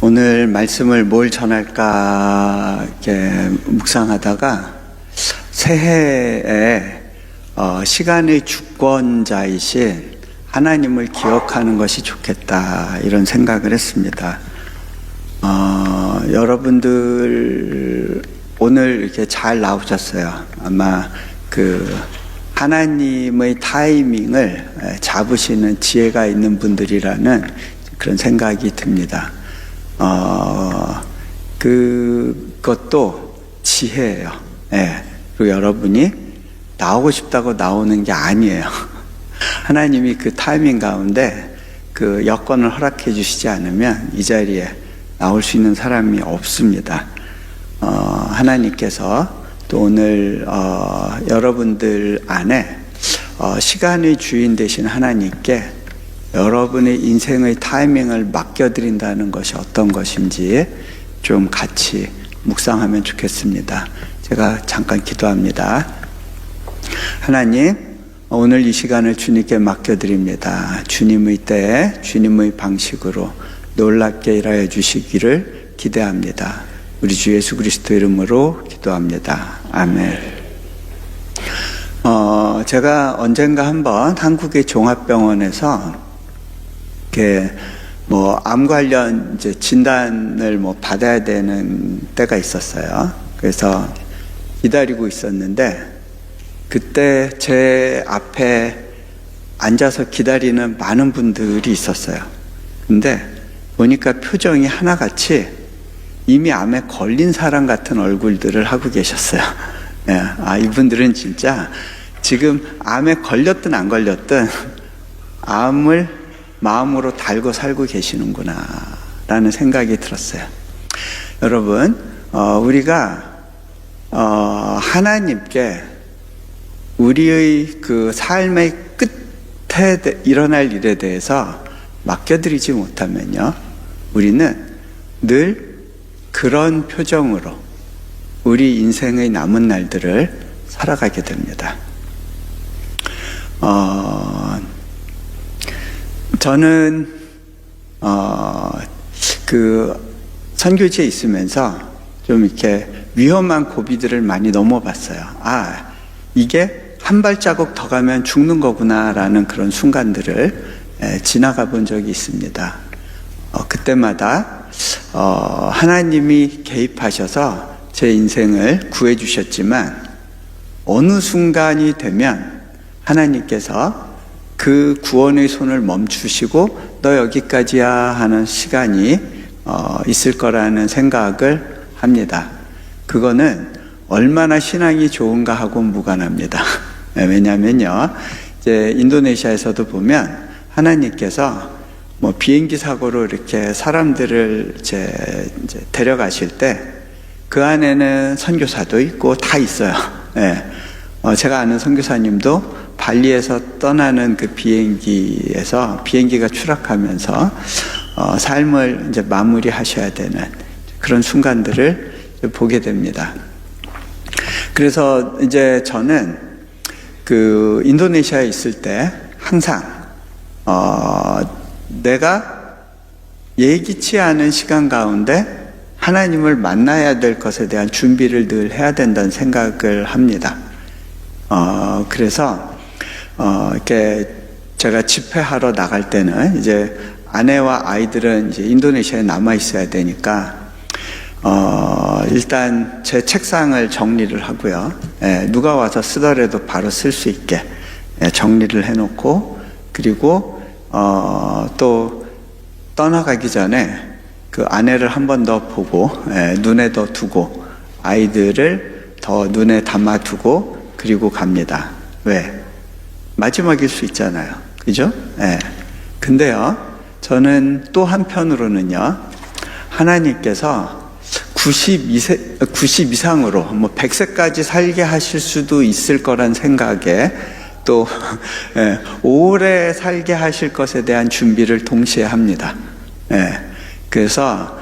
오늘 말씀을 뭘 전할까 이렇게 묵상하다가 새해에 시간의 주권자이신 하나님을 기억하는 것이 좋겠다 이런 생각을 했습니다. 여러분들 오늘 이렇게 잘 나오셨어요. 아마 하나님의 타이밍을 잡으시는 지혜가 있는 분들이라는 그런 생각이 듭니다. 그것도 지혜예요. 그리고 여러분이 나오고 싶다고 나오는 게 아니에요. 하나님이 그 타이밍 가운데 그 여건을 허락해 주시지 않으면 이 자리에 나올 수 있는 사람이 없습니다. 하나님께서 또 오늘 여러분들 안에 시간의 주인 되신 하나님께 여러분의 인생의 타이밍을 맡겨드린다는 것이 어떤 것인지 좀 같이 묵상하면 좋겠습니다. 제가 잠깐 기도합니다. 하나님, 오늘 이 시간을 주님께 맡겨드립니다. 주님의 때에 주님의 방식으로 놀랍게 일하여 주시기를 기대합니다. 우리 주 예수 그리스도 이름으로 기도합니다. 아멘. 제가 언젠가 한번 한국의 종합병원에서 암 관련 이제 진단을 받아야 되는 때가 있었어요. 그래서 기다리고 있었는데 그때 제 앞에 앉아서 기다리는 많은 분들이 있었어요. 근데 보니까 표정이 하나같이 이미 암에 걸린 사람 같은 얼굴들을 하고 계셨어요. 이분들은 진짜 지금 암에 걸렸든 안 걸렸든 암을 마음으로 달고 살고 계시는구나 라는 생각이 들었어요. 여러분, 우리가 하나님께 우리의 그 삶의 끝에 일어날 일에 대해서 맡겨드리지 못하면요, 우리는 늘 그런 표정으로 우리 인생의 남은 날들을 살아가게 됩니다. 저는 선교지에 있으면서 좀 이렇게 위험한 고비들을 많이 넘어봤어요. 이게 한 발자국 더 가면 죽는 거구나라는 그런 순간들을 지나가 본 적이 있습니다. 그때마다 하나님이 개입하셔서 제 인생을 구해 주셨지만 어느 순간이 되면 하나님께서 그 구원의 손을 멈추시고 너 여기까지야 하는 시간이 있을 거라는 생각을 합니다. 그거는 얼마나 신앙이 좋은가 하고 무관합니다. 왜냐면요, 이제 인도네시아에서도 보면 하나님께서 비행기 사고로 이렇게 사람들을 이제 데려가실 때 그 안에는 선교사도 있고 다 있어요. 제가 아는 선교사님도 발리에서 떠나는 그 비행기에서 비행기가 추락하면서 삶을 이제 마무리하셔야 되는 그런 순간들을 보게 됩니다. 그래서 이제 저는 그 인도네시아에 있을 때 항상 내가 예기치 않은 시간 가운데 하나님을 만나야 될 것에 대한 준비를 늘 해야 된다는 생각을 합니다. 그래서 이렇게 제가 집회하러 나갈 때는 이제 아내와 아이들은 이제 인도네시아에 남아 있어야 되니까 일단 제 책상을 정리를 하고요. 누가 와서 쓰더라도 바로 쓸 수 있게 정리를 해놓고, 그리고 또 떠나가기 전에 그 아내를 한 번 더 보고 눈에 더 두고 아이들을 더 눈에 담아두고 그리고 갑니다. 왜? 마지막일 수 있잖아요. 그죠? 근데요, 저는 또 한편으로는요, 하나님께서 90 이상으로 100세까지 살게 하실 수도 있을 거란 생각에 또 오래 살게 하실 것에 대한 준비를 동시에 합니다. 그래서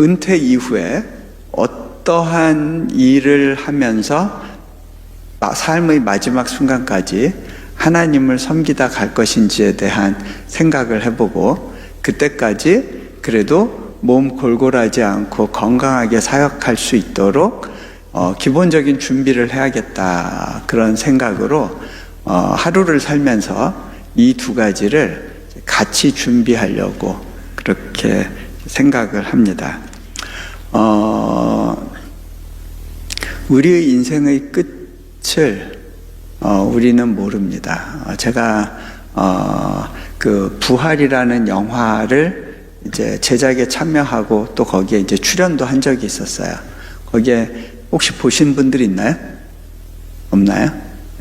은퇴 이후에 어떠한 일을 하면서 삶의 마지막 순간까지 하나님을 섬기다 갈 것인지에 대한 생각을 해보고, 그때까지 그래도 몸 골골하지 않고 건강하게 사역할 수 있도록 기본적인 준비를 해야겠다, 그런 생각으로 하루를 살면서 이 두 가지를 같이 준비하려고 그렇게 생각을 합니다. 우리의 인생의 끝을 우리는 모릅니다. 제가 그 부활이라는 영화를 이제 제작에 참여하고 또 거기에 이제 출연도 한 적이 있었어요. 거기에 혹시 보신 분들 있나요? 없나요?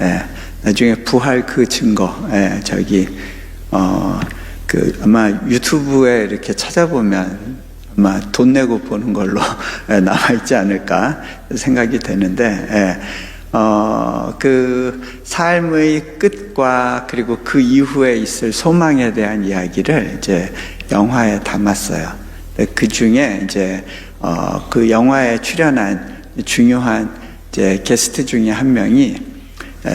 예. 나중에 부활 그 증거, 예, 저기 그 아마 유튜브에 이렇게 찾아보면 아마 돈 내고 보는 걸로 남아 있지 않을까 생각이 되는데, 예. 그 삶의 끝과 그리고 그 이후에 있을 소망에 대한 이야기를 이제 영화에 담았어요. 그 중에 이제 그 영화에 출연한 중요한 이제 게스트 중에 한 명이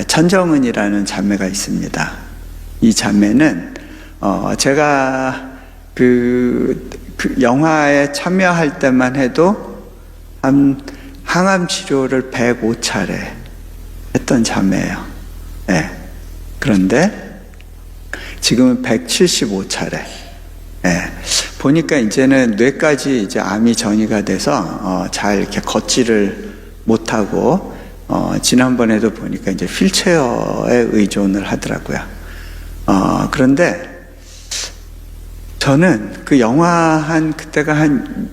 천정은이라는 자매가 있습니다. 이 자매는 제가 그 영화에 참여할 때만 해도 한 항암 치료를 105차례 했던 자매예요. 네. 그런데 지금은 175차례. 네. 보니까 이제는 뇌까지 이제 암이 전이가 돼서 잘 이렇게 걷지를 못하고 지난번에도 보니까 이제 휠체어에 의존을 하더라고요. 그런데 저는 그 영화 그때가 한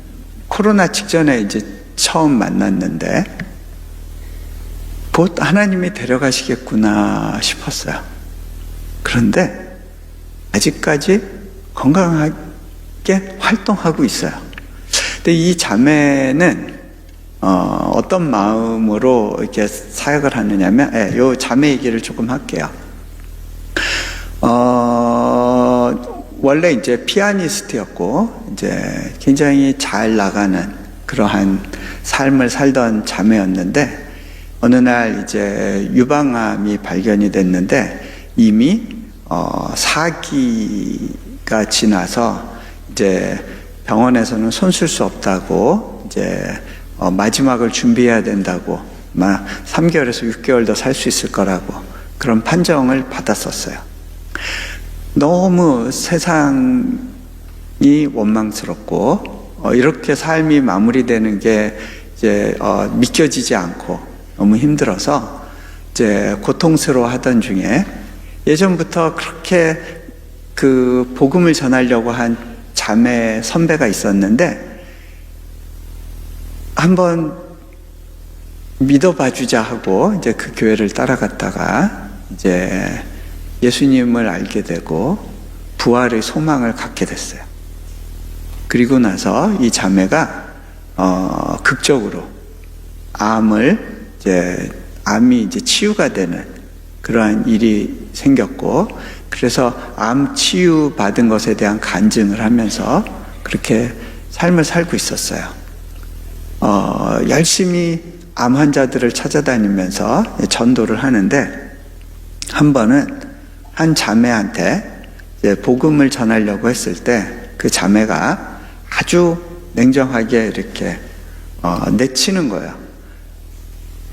코로나 직전에 이제 처음 만났는데 곧 하나님이 데려가시겠구나 싶었어요. 그런데 아직까지 건강하게 활동하고 있어요. 근데 이 자매는 어떤 마음으로 이렇게 사역을 하느냐면, 예, 요 자매 얘기를 조금 할게요. 원래 이제 피아니스트였고, 이제 굉장히 잘 나가는 그러한 삶을 살던 자매였는데, 어느 날 이제 유방암이 발견이 됐는데, 이미 4기가 지나서 이제 병원에서는 손 쓸 수 없다고, 이제 마지막을 준비해야 된다고, 막 3개월에서 6개월 더 살 수 있을 거라고 그런 판정을 받았었어요. 너무 세상이 원망스럽고 이렇게 삶이 마무리되는 게 이제 믿겨지지 않고 너무 힘들어서 이제 고통스러워하던 중에, 예전부터 그렇게 그 복음을 전하려고 한 자매 선배가 있었는데 한번 믿어봐 주자 하고 이제 그 교회를 따라갔다가 이제 예수님을 알게 되고 부활의 소망을 갖게 됐어요. 그리고 나서 이 자매가 극적으로 암이 이제 치유가 되는 그러한 일이 생겼고, 그래서 암 치유 받은 것에 대한 간증을 하면서 그렇게 삶을 살고 있었어요. 열심히 암 환자들을 찾아다니면서 전도를 하는데, 한 번은 한 자매한테 이제 복음을 전하려고 했을 때 그 자매가 아주 냉정하게 이렇게 내치는 거예요.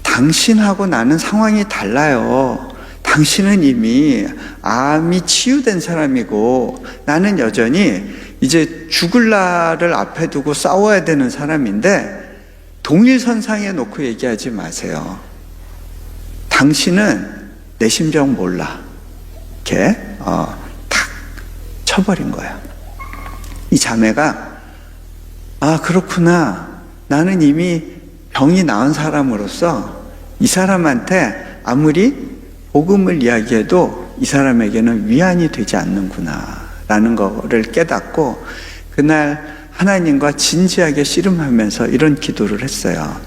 당신하고 나는 상황이 달라요. 당신은 이미 암이 치유된 사람이고 나는 여전히 이제 죽을 날을 앞에 두고 싸워야 되는 사람인데 동일선상에 놓고 얘기하지 마세요. 당신은 내 심정 몰라. 이렇게 탁 쳐버린 거예요. 이 자매가 그렇구나. 나는 이미 병이 나은 사람으로서 이 사람한테 아무리 복음을 이야기해도 이 사람에게는 위안이 되지 않는구나 라는 거를 깨닫고, 그날 하나님과 진지하게 씨름하면서 이런 기도를 했어요.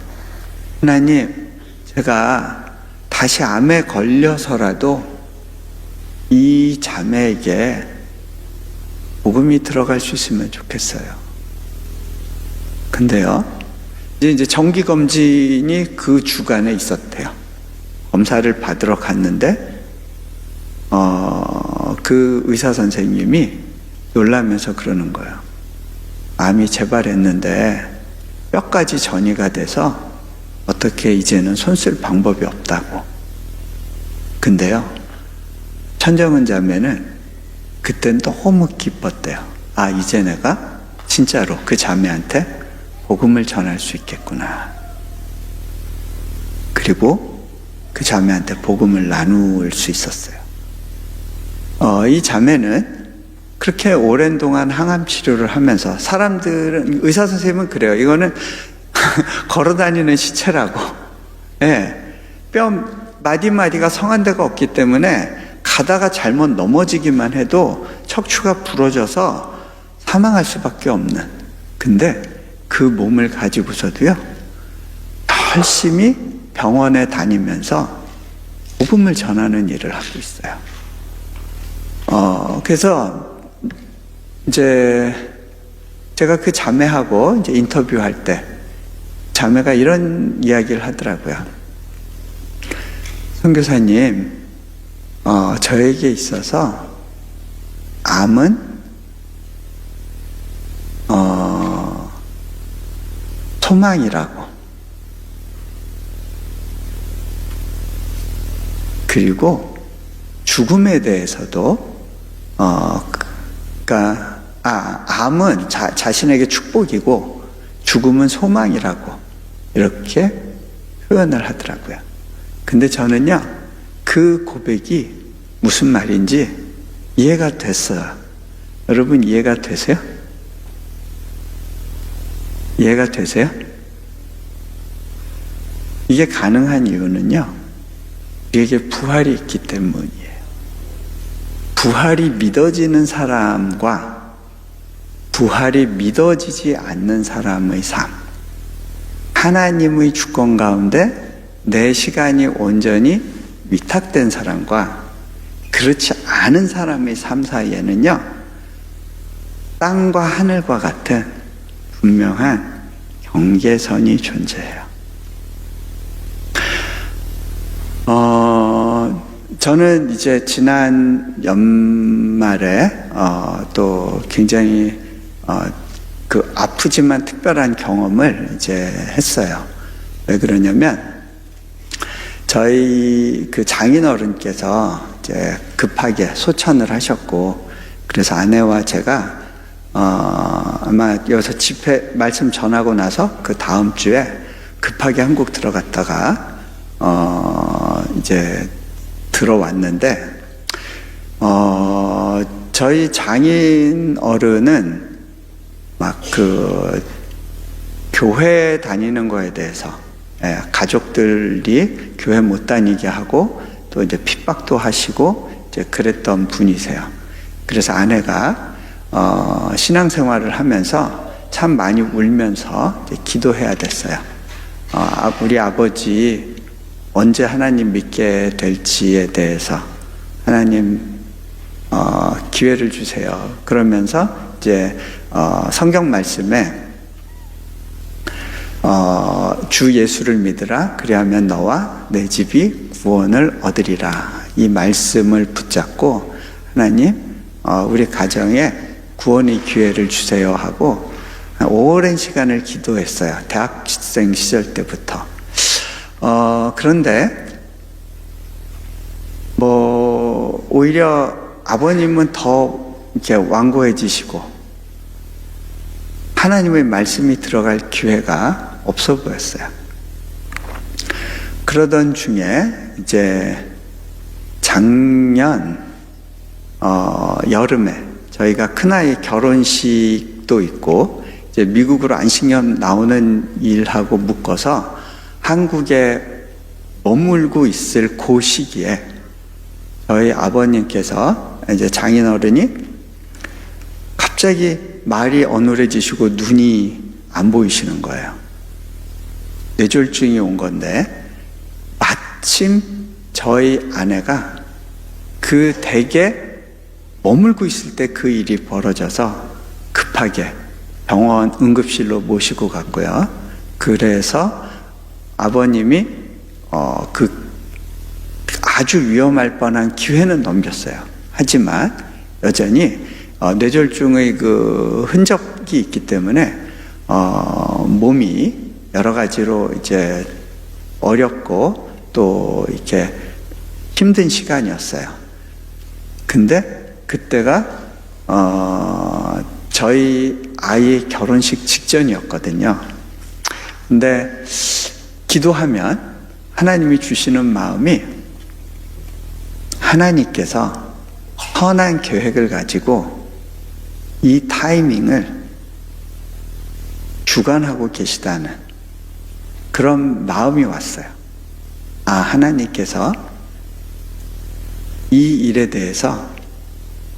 하나님, 제가 다시 암에 걸려서라도 이 자매에게 복음이 들어갈 수 있으면 좋겠어요. 근데요, 이제 정기검진이 그 주간에 있었대요. 검사를 받으러 갔는데 그 의사 선생님이 놀라면서 그러는 거예요. 암이 재발했는데 뼈까지 전이가 돼서 어떻게 이제는 손 쓸 방법이 없다고. 근데요, 천정은 자매는 그땐 너무 기뻤대요. 아, 이제 내가 진짜로 그 자매한테 복음을 전할 수 있겠구나. 그리고 그 자매한테 복음을 나눌 수 있었어요. 이 자매는 그렇게 오랜 동안 항암 치료를 하면서, 사람들은, 의사 선생님은 그래요. 이거는 걸어다니는 시체라고. 예. 뼈 마디마디가 성한 데가 없기 때문에 가다가 잘못 넘어지기만 해도 척추가 부러져서 사망할 수밖에 없는. 근데 그 몸을 가지고서도요, 열심히 병원에 다니면서 복음을 전하는 일을 하고 있어요. 그래서 이제 제가 그 자매하고 이제 인터뷰할 때 자매가 이런 이야기를 하더라고요. 선교사님, 저에게 있어서 암은 소망이라고. 그리고 죽음에 대해서도 암은 자신에게 축복이고 죽음은 소망이라고 이렇게 표현을 하더라고요. 근데 저는요, 그 고백이 무슨 말인지 이해가 됐어요. 여러분 이해가 되세요? 이해가 되세요? 이게 가능한 이유는요, 우리에게 부활이 있기 때문이에요. 부활이 믿어지는 사람과 부활이 믿어지지 않는 사람의 삶, 하나님의 주권 가운데 내 시간이 온전히 위탁된 사람과 그렇지 않은 사람의 삶 사이에는요, 땅과 하늘과 같은 분명한 경계선이 존재해요. 저는 이제 지난 연말에 또 굉장히 그 아프지만 특별한 경험을 이제 했어요. 왜 그러냐면, 저희 그 장인어른께서 이제 급하게 소천을 하셨고, 그래서 아내와 제가 아마 여기서 집회 말씀 전하고 나서 그 다음 주에 급하게 한국 들어갔다가 이제 들어왔는데, 저희 장인 어른은 막 그 교회 다니는 거에 대해서, 가족들이 교회 못 다니게 하고 또 이제 핍박도 하시고 이제 그랬던 분이세요. 그래서 아내가 신앙생활을 하면서 참 많이 울면서 이제 기도해야 됐어요. 우리 아버지 언제 하나님 믿게 될지에 대해서 하나님 기회를 주세요. 그러면서 이제 성경 말씀에 주 예수를 믿으라, 그리하면 너와 내 집이 구원을 얻으리라, 이 말씀을 붙잡고 하나님 우리 가정에 구원의 기회를 주세요 하고 오랜 시간을 기도했어요. 대학생 시절 때부터. 그런데 오히려 아버님은 더 이렇게 완고해지시고 하나님의 말씀이 들어갈 기회가 없어 보였어요. 그러던 중에 이제 작년 여름에 저희가 큰아이 결혼식도 있고 이제 미국으로 안식년 나오는 일하고 묶어서 한국에 머물고 있을 그 시기에 저희 아버님께서 이제 장인어른이 갑자기 말이 어눌해지시고 눈이 안 보이시는 거예요. 뇌졸중이 온 건데 마침 저희 아내가 그 댁에 머물고 있을 때 그 일이 벌어져서 급하게 병원 응급실로 모시고 갔고요. 그래서 아버님이 그 아주 위험할 뻔한 기회는 넘겼어요. 하지만 여전히 뇌졸중의 그 흔적이 있기 때문에 몸이 여러 가지로 이제 어렵고 또 이렇게 힘든 시간이었어요. 근데 그때가 저희 아이 결혼식 직전이었거든요. 근데 기도하면 하나님이 주시는 마음이 하나님께서 선한 계획을 가지고 이 타이밍을 주관하고 계시다는 그런 마음이 왔어요. 아, 하나님께서 이 일에 대해서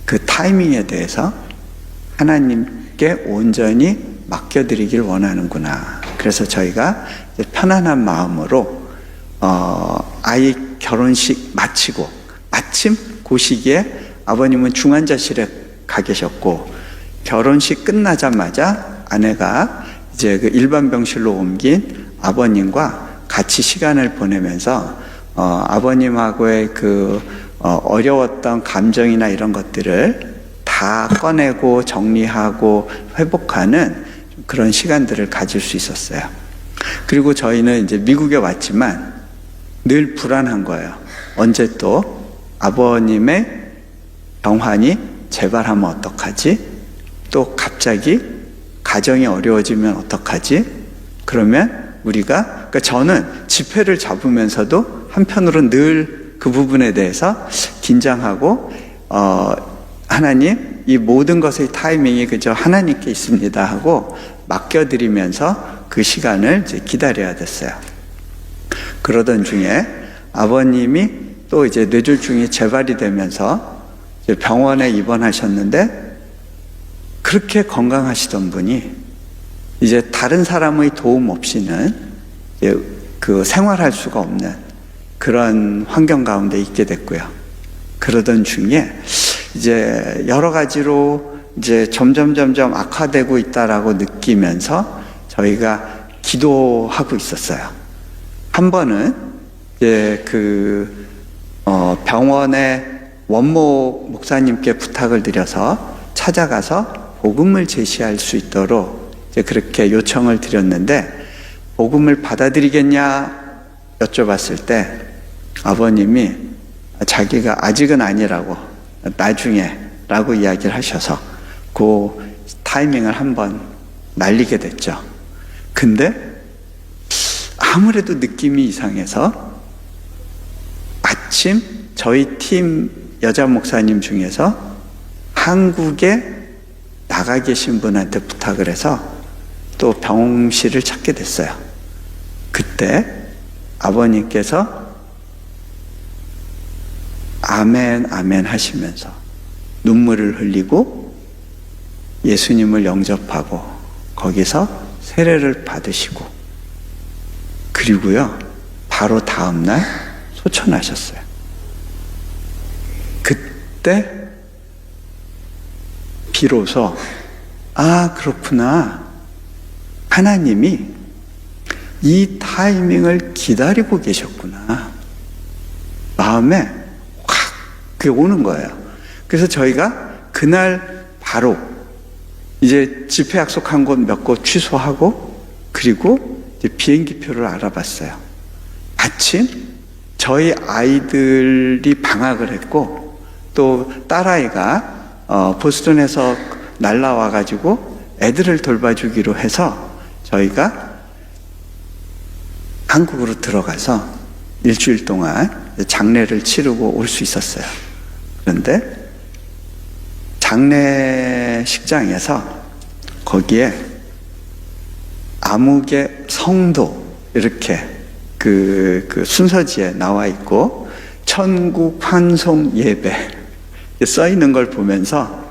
그 타이밍에 대해서 하나님께 온전히 맡겨드리길 원하는구나. 그래서 저희가 편안한 마음으로 아이 결혼식 마치고 마침 그 시기에 아버님은 중환자실에 가 계셨고 결혼식 끝나자마자 아내가 이제 그 일반 병실로 옮긴 아버님과 같이 시간을 보내면서 아버님하고의 그 어려웠던 감정이나 이런 것들을 다 꺼내고 정리하고 회복하는 그런 시간들을 가질 수 있었어요. 그리고 저희는 이제 미국에 왔지만 늘 불안한 거예요. 언제 또 아버님의 병환이 재발하면 어떡하지? 또 갑자기 가정이 어려워지면 어떡하지? 그러면 그러니까 저는 지폐를 잡으면서도 한편으로는 늘 그 부분에 대해서 긴장하고 하나님, 이 모든 것의 타이밍이 그저 하나님께 있습니다 하고 맡겨드리면서 그 시간을 이제 기다려야 됐어요. 그러던 중에 아버님이 또 이제 뇌졸중이 재발이 되면서 이제 병원에 입원하셨는데 그렇게 건강하시던 분이 이제 다른 사람의 도움 없이는 이제 그 생활할 수가 없는 그런 환경 가운데 있게 됐고요. 그러던 중에 이제 여러 가지로 이제 점점 악화되고 있다라고 느끼면서 저희가 기도하고 있었어요. 한 번은 이제 그 병원의 원모 목사님께 부탁을 드려서 찾아가서 복음을 제시할 수 있도록 이제 그렇게 요청을 드렸는데 복음을 받아들이겠냐 여쭤봤을 때 아버님이 자기가 아직은 아니라고 나중에 라고 이야기를 하셔서 그 타이밍을 한번 날리게 됐죠. 근데 아무래도 느낌이 이상해서 마침 저희 팀 여자 목사님 중에서 한국에 나가 계신 분한테 부탁을 해서 또 병실을 찾게 됐어요. 그때 아버님께서 아멘 아멘 하시면서 눈물을 흘리고 예수님을 영접하고 거기서 세례를 받으시고 그리고요 바로 다음날 소천하셨어요. 그때 비로소 아 그렇구나, 하나님이 이 타이밍을 기다리고 계셨구나 마음에 확 그게 오는 거예요. 그래서 저희가 그날 바로 이제 집회 약속한 곳 몇 곳 취소하고 그리고 이제 비행기표를 알아봤어요. 마침 저희 아이들이 방학을 했고 또 딸아이가 보스턴에서 날라와 가지고 애들을 돌봐주기로 해서 저희가 한국으로 들어가서 일주일 동안 장례를 치르고 올 수 있었어요. 그런데 장례식장에서 거기에 암흑의 성도 이렇게 그 순서지에 나와 있고 천국 환송 예배 써 있는 걸 보면서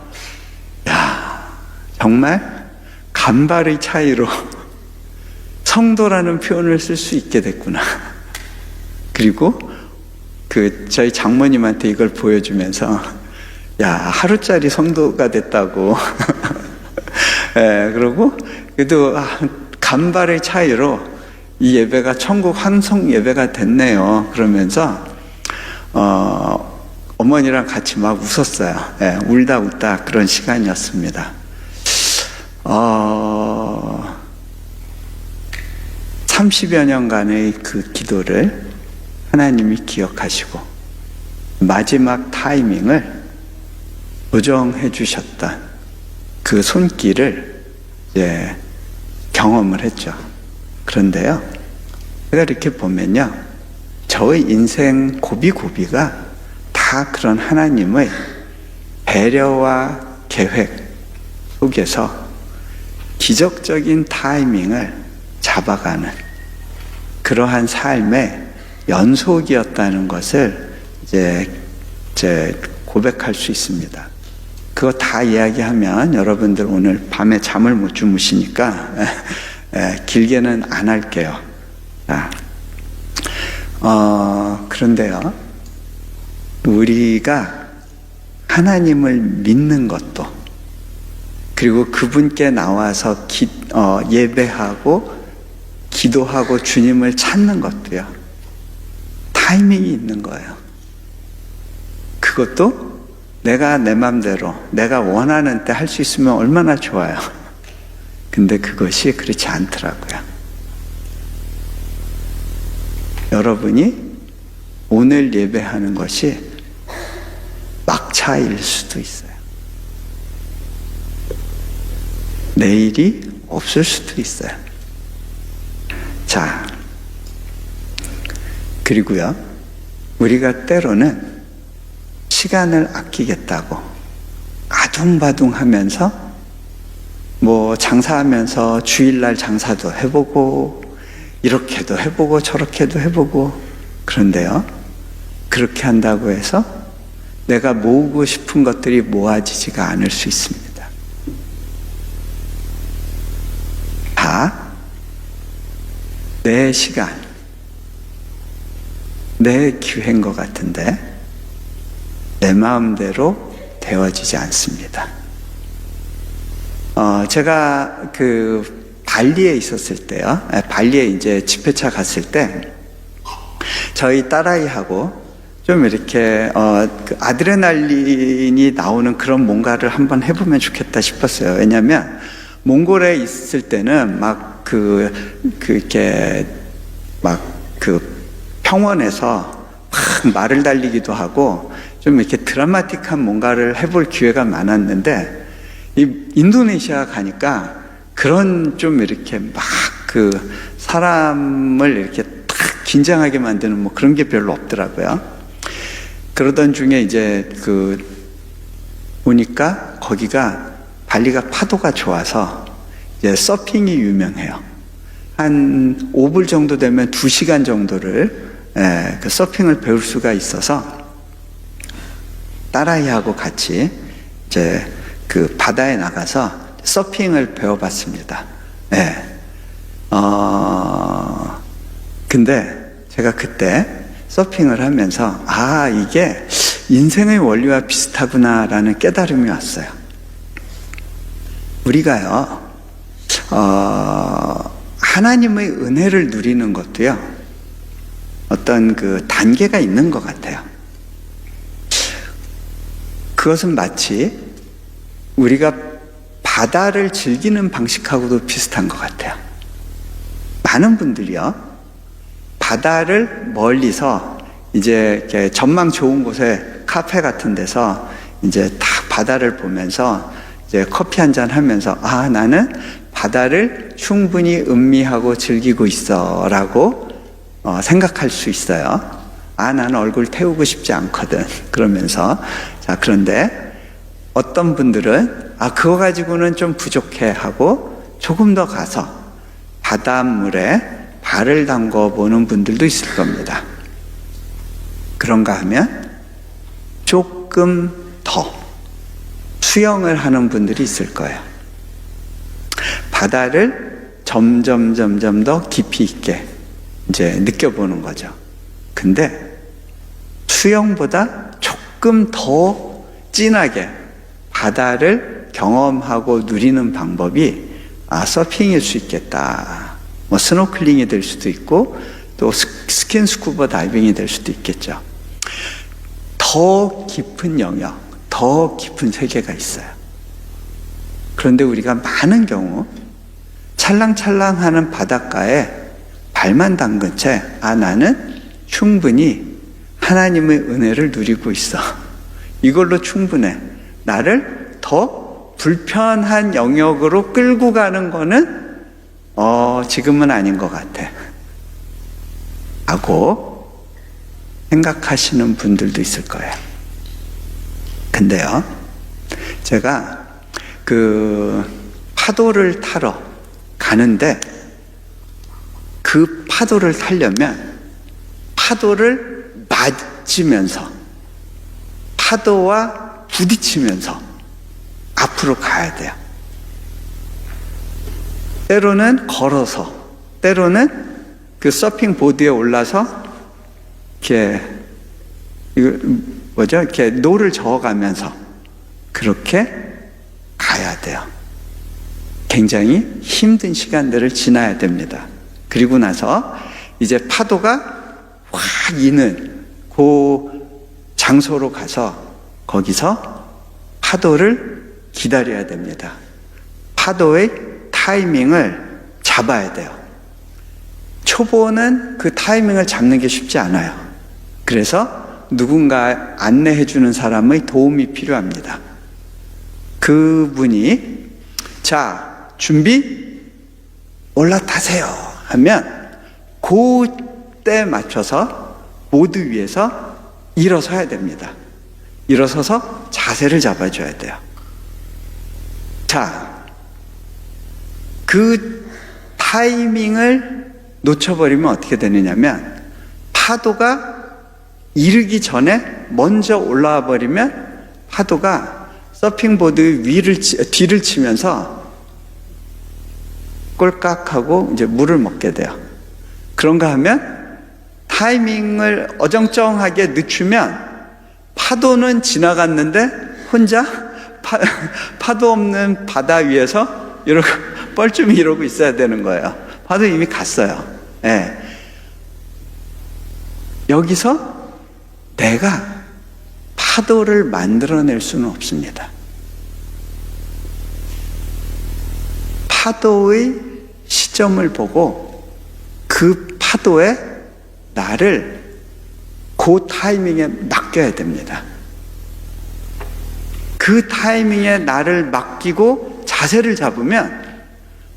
야 정말 간발의 차이로 성도라는 표현을 쓸 수 있게 됐구나. 그리고 저희 장모님한테 이걸 보여주면서 야 하루짜리 성도가 됐다고 그러고 그래도 간발의 차이로 이 예배가 천국 환송 예배가 됐네요. 그러면서 어머니랑 같이 막 웃었어요. 예, 울다 웃다 그런 시간이었습니다. 30여 년간의 그 기도를 하나님이 기억하시고 마지막 타이밍을 조정해 주셨던 그 손길을 이제 경험을 했죠. 그런데요, 제가 이렇게 보면요, 저의 인생 고비고비가 다 그런 하나님의 배려와 계획 속에서 기적적인 타이밍을 잡아가는 그러한 삶의 연속이었다는 것을 이제 고백할 수 있습니다. 그거 다 이야기하면 여러분들 오늘 밤에 잠을 못 주무시니까 길게는 안 할게요. 그런데요, 우리가 하나님을 믿는 것도, 그리고 그분께 나와서 예배하고 기도하고 주님을 찾는 것도요, 타이밍이 있는 거예요. 그것도 내가 내 맘대로 내가 원하는 때 할 수 있으면 얼마나 좋아요. 근데 그것이 그렇지 않더라고요. 여러분이 오늘 예배하는 것이 막차일 수도 있어요. 내일이 없을 수도 있어요. 자, 그리고요, 우리가 때로는 시간을 아끼겠다고 아둥바둥 하면서 뭐 장사하면서 주일날 장사도 해보고 이렇게도 해보고 저렇게도 해보고, 그런데요, 그렇게 한다고 해서 내가 모으고 싶은 것들이 모아지지가 않을 수 있습니다. 다 내 시간, 내 기회인 것 같은데 내 마음대로 되어지지 않습니다. 제가 발리에 있었을 때요, 발리에 이제 집회차 갔을 때 저희 딸아이하고 좀 이렇게 아드레날린이 나오는 그런 뭔가를 한번 해보면 좋겠다 싶었어요. 왜냐하면 몽골에 있을 때는 이렇게 평원에서 막 말을 달리기도 하고 좀 이렇게 드라마틱한 뭔가를 해볼 기회가 많았는데, 이 인도네시아 가니까 그런 좀 이렇게 사람을 이렇게 탁 긴장하게 만드는 뭐 그런 게 별로 없더라고요. 그러던 중에 이제 보니까 거기가 발리가 파도가 좋아서 이제 서핑이 유명해요. 한 5불 정도 되면 2시간 정도를 그 서핑을 배울 수가 있어서 딸아이하고 같이 이제 바다에 나가서 서핑을 배워봤습니다. 근데 제가 그때 서핑을 하면서 이게 인생의 원리와 비슷하구나라는 깨달음이 왔어요. 우리가요, 하나님의 은혜를 누리는 것도요, 어떤 단계가 있는 것 같아요. 그것은 마치 우리가 바다를 즐기는 방식하고도 비슷한 것 같아요. 많은 분들이요, 바다를 멀리서 이제 이렇게 전망 좋은 곳에 카페 같은 데서 이제 다 바다를 보면서 이제 커피 한잔 하면서 나는 바다를 충분히 음미하고 즐기고 있어 라고 생각할 수 있어요. 나는 얼굴 태우고 싶지 않거든 그러면서. 자, 그런데 어떤 분들은 그거 가지고는 좀 부족해 하고 조금 더 가서 바닷물에 발을 담궈 보는 분들도 있을 겁니다. 그런가 하면 조금 더 수영을 하는 분들이 있을 거예요. 바다를 점점 더 깊이 있게 이제 느껴보는 거죠. 근데 수영보다 조금 더 진하게 바다를 경험하고 누리는 방법이 서핑일 수 있겠다. 뭐 스노클링이 될 수도 있고 또 스킨스쿠버 다이빙이 될 수도 있겠죠. 더 깊은 영역, 더 깊은 세계가 있어요. 그런데 우리가 많은 경우 찰랑찰랑하는 바닷가에 발만 담근 채 나는 충분히 하나님의 은혜를 누리고 있어. 이걸로 충분해. 나를 더 불편한 영역으로 끌고 가는 거는 지금은 아닌 것 같아 라고 생각하시는 분들도 있을 거예요. 근데요, 제가 그 파도를 타러 가는데 그 파도를 타려면 파도를 맞으면서 파도와 부딪히면서 앞으로 가야 돼요. 때로는 걸어서, 때로는 그 서핑 보드에 올라서 이렇게 노를 저어가면서 그렇게 가야 돼요. 굉장히 힘든 시간들을 지나야 됩니다. 그리고 나서 이제 파도가 확 이는 그 장소로 가서 거기서 파도를 기다려야 됩니다. 파도의 타이밍을 잡아야 돼요. 초보는 그 타이밍을 잡는 게 쉽지 않아요. 그래서 누군가 안내해 주는 사람의 도움이 필요합니다. 그분이 자, 준비 올라타세요 하면 그때 맞춰서 보드 위에서 일어서야 됩니다. 일어서서 자세를 잡아줘야 돼요. 자, 그 타이밍을 놓쳐버리면 어떻게 되느냐면 파도가 이르기 전에 먼저 올라와 버리면 파도가 서핑보드 뒤를 치면서 꼴깍하고 이제 물을 먹게 돼요. 그런가 하면 타이밍을 어정쩡하게 늦추면 파도는 지나갔는데 혼자 파도 없는 바다 위에서 이러고 뻘쭘히 이러고 있어야 되는 거예요. 파도 이미 갔어요. 네. 여기서 내가 파도를 만들어낼 수는 없습니다. 파도의 시점을 보고 그 파도에 나를 그 타이밍에 맡겨야 됩니다. 그 타이밍에 나를 맡기고 자세를 잡으면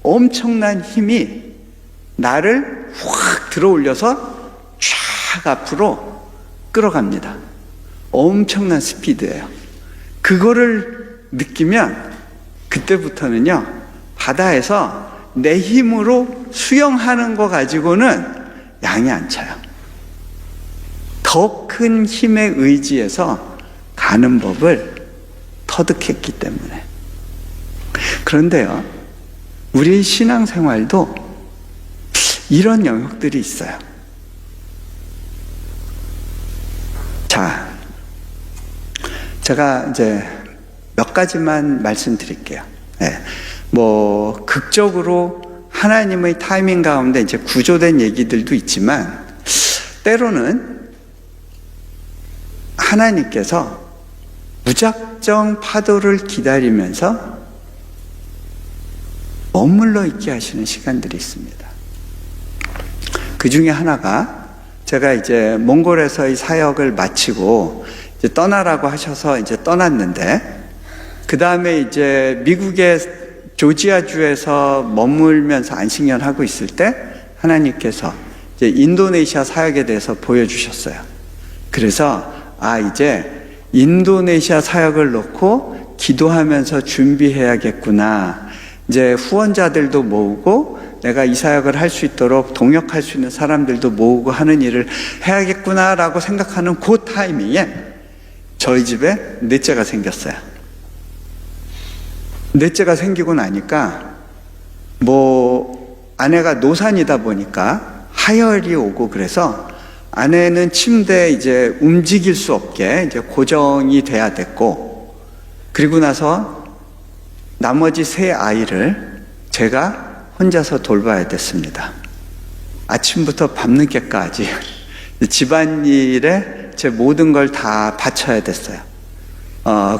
엄청난 힘이 나를 확 들어올려서 쫙 앞으로 끌어갑니다. 엄청난 스피드예요. 그거를 느끼면 그때부터는요, 바다에서 내 힘으로 수영하는 거 가지고는 양이 안 차요. 더 큰 힘에 의지해서 가는 법을 터득했기 때문에. 그런데요, 우리의 신앙생활도 이런 영역들이 있어요. 자, 제가 이제 몇 가지만 말씀드릴게요. 네. 극적으로 하나님의 타이밍 가운데 이제 구조된 얘기들도 있지만, 때로는 하나님께서 무작정 파도를 기다리면서 머물러 있게 하시는 시간들이 있습니다. 그 중에 하나가, 제가 이제 몽골에서의 사역을 마치고 이제 떠나라고 하셔서 이제 떠났는데, 그 다음에 이제 미국의 조지아주에서 머물면서 안식년하고 있을 때 하나님께서 이제 인도네시아 사역에 대해서 보여주셨어요. 그래서 이제 인도네시아 사역을 놓고 기도하면서 준비해야겠구나. 이제 후원자들도 모으고 내가 이 사역을 할 수 있도록 동역할 수 있는 사람들도 모으고 하는 일을 해야겠구나라고 생각하는 그 타이밍에 저희 집에 넷째가 생겼어요. 넷째가 생기고 나니까 아내가 노산이다 보니까 하혈이 오고, 그래서 아내는 침대에 이제 움직일 수 없게 이제 고정이 돼야 됐고, 그리고 나서 나머지 세 아이를 제가 혼자서 돌봐야 됐습니다. 아침부터 밤늦게까지 집안일에 제 모든 걸 다 바쳐야 됐어요.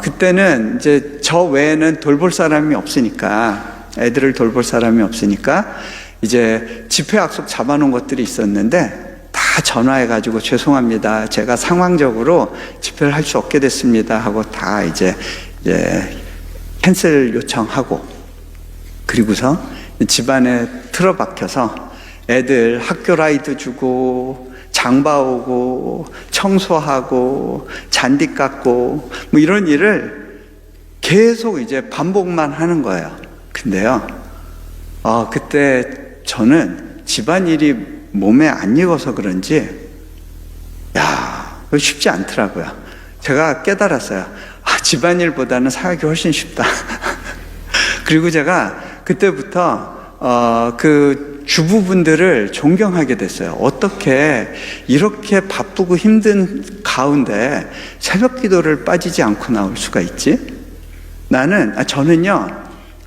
그때는 이제 저 외에는 돌볼 사람이 없으니까, 애들을 돌볼 사람이 없으니까, 이제 집회 약속 잡아놓은 것들이 있었는데, 다 전화해가지고 죄송합니다. 제가 상황적으로 집회를 할 수 없게 됐습니다. 하고 다 이제 캔슬 요청하고, 그리고서 집안에 틀어박혀서 애들 학교 라이드 주고, 장봐오고, 청소하고, 잔디 깎고, 뭐 이런 일을 계속 이제 반복만 하는 거예요. 근데요, 그때 저는 집안일이 몸에 안 익어서 그런지, 그거 쉽지 않더라고요. 제가 깨달았어요. 집안일보다는 사역이 훨씬 쉽다. 그리고 제가 그때부터, 그 주부분들을 존경하게 됐어요. 어떻게 이렇게 바쁘고 힘든 가운데 새벽 기도를 빠지지 않고 나올 수가 있지? 저는요,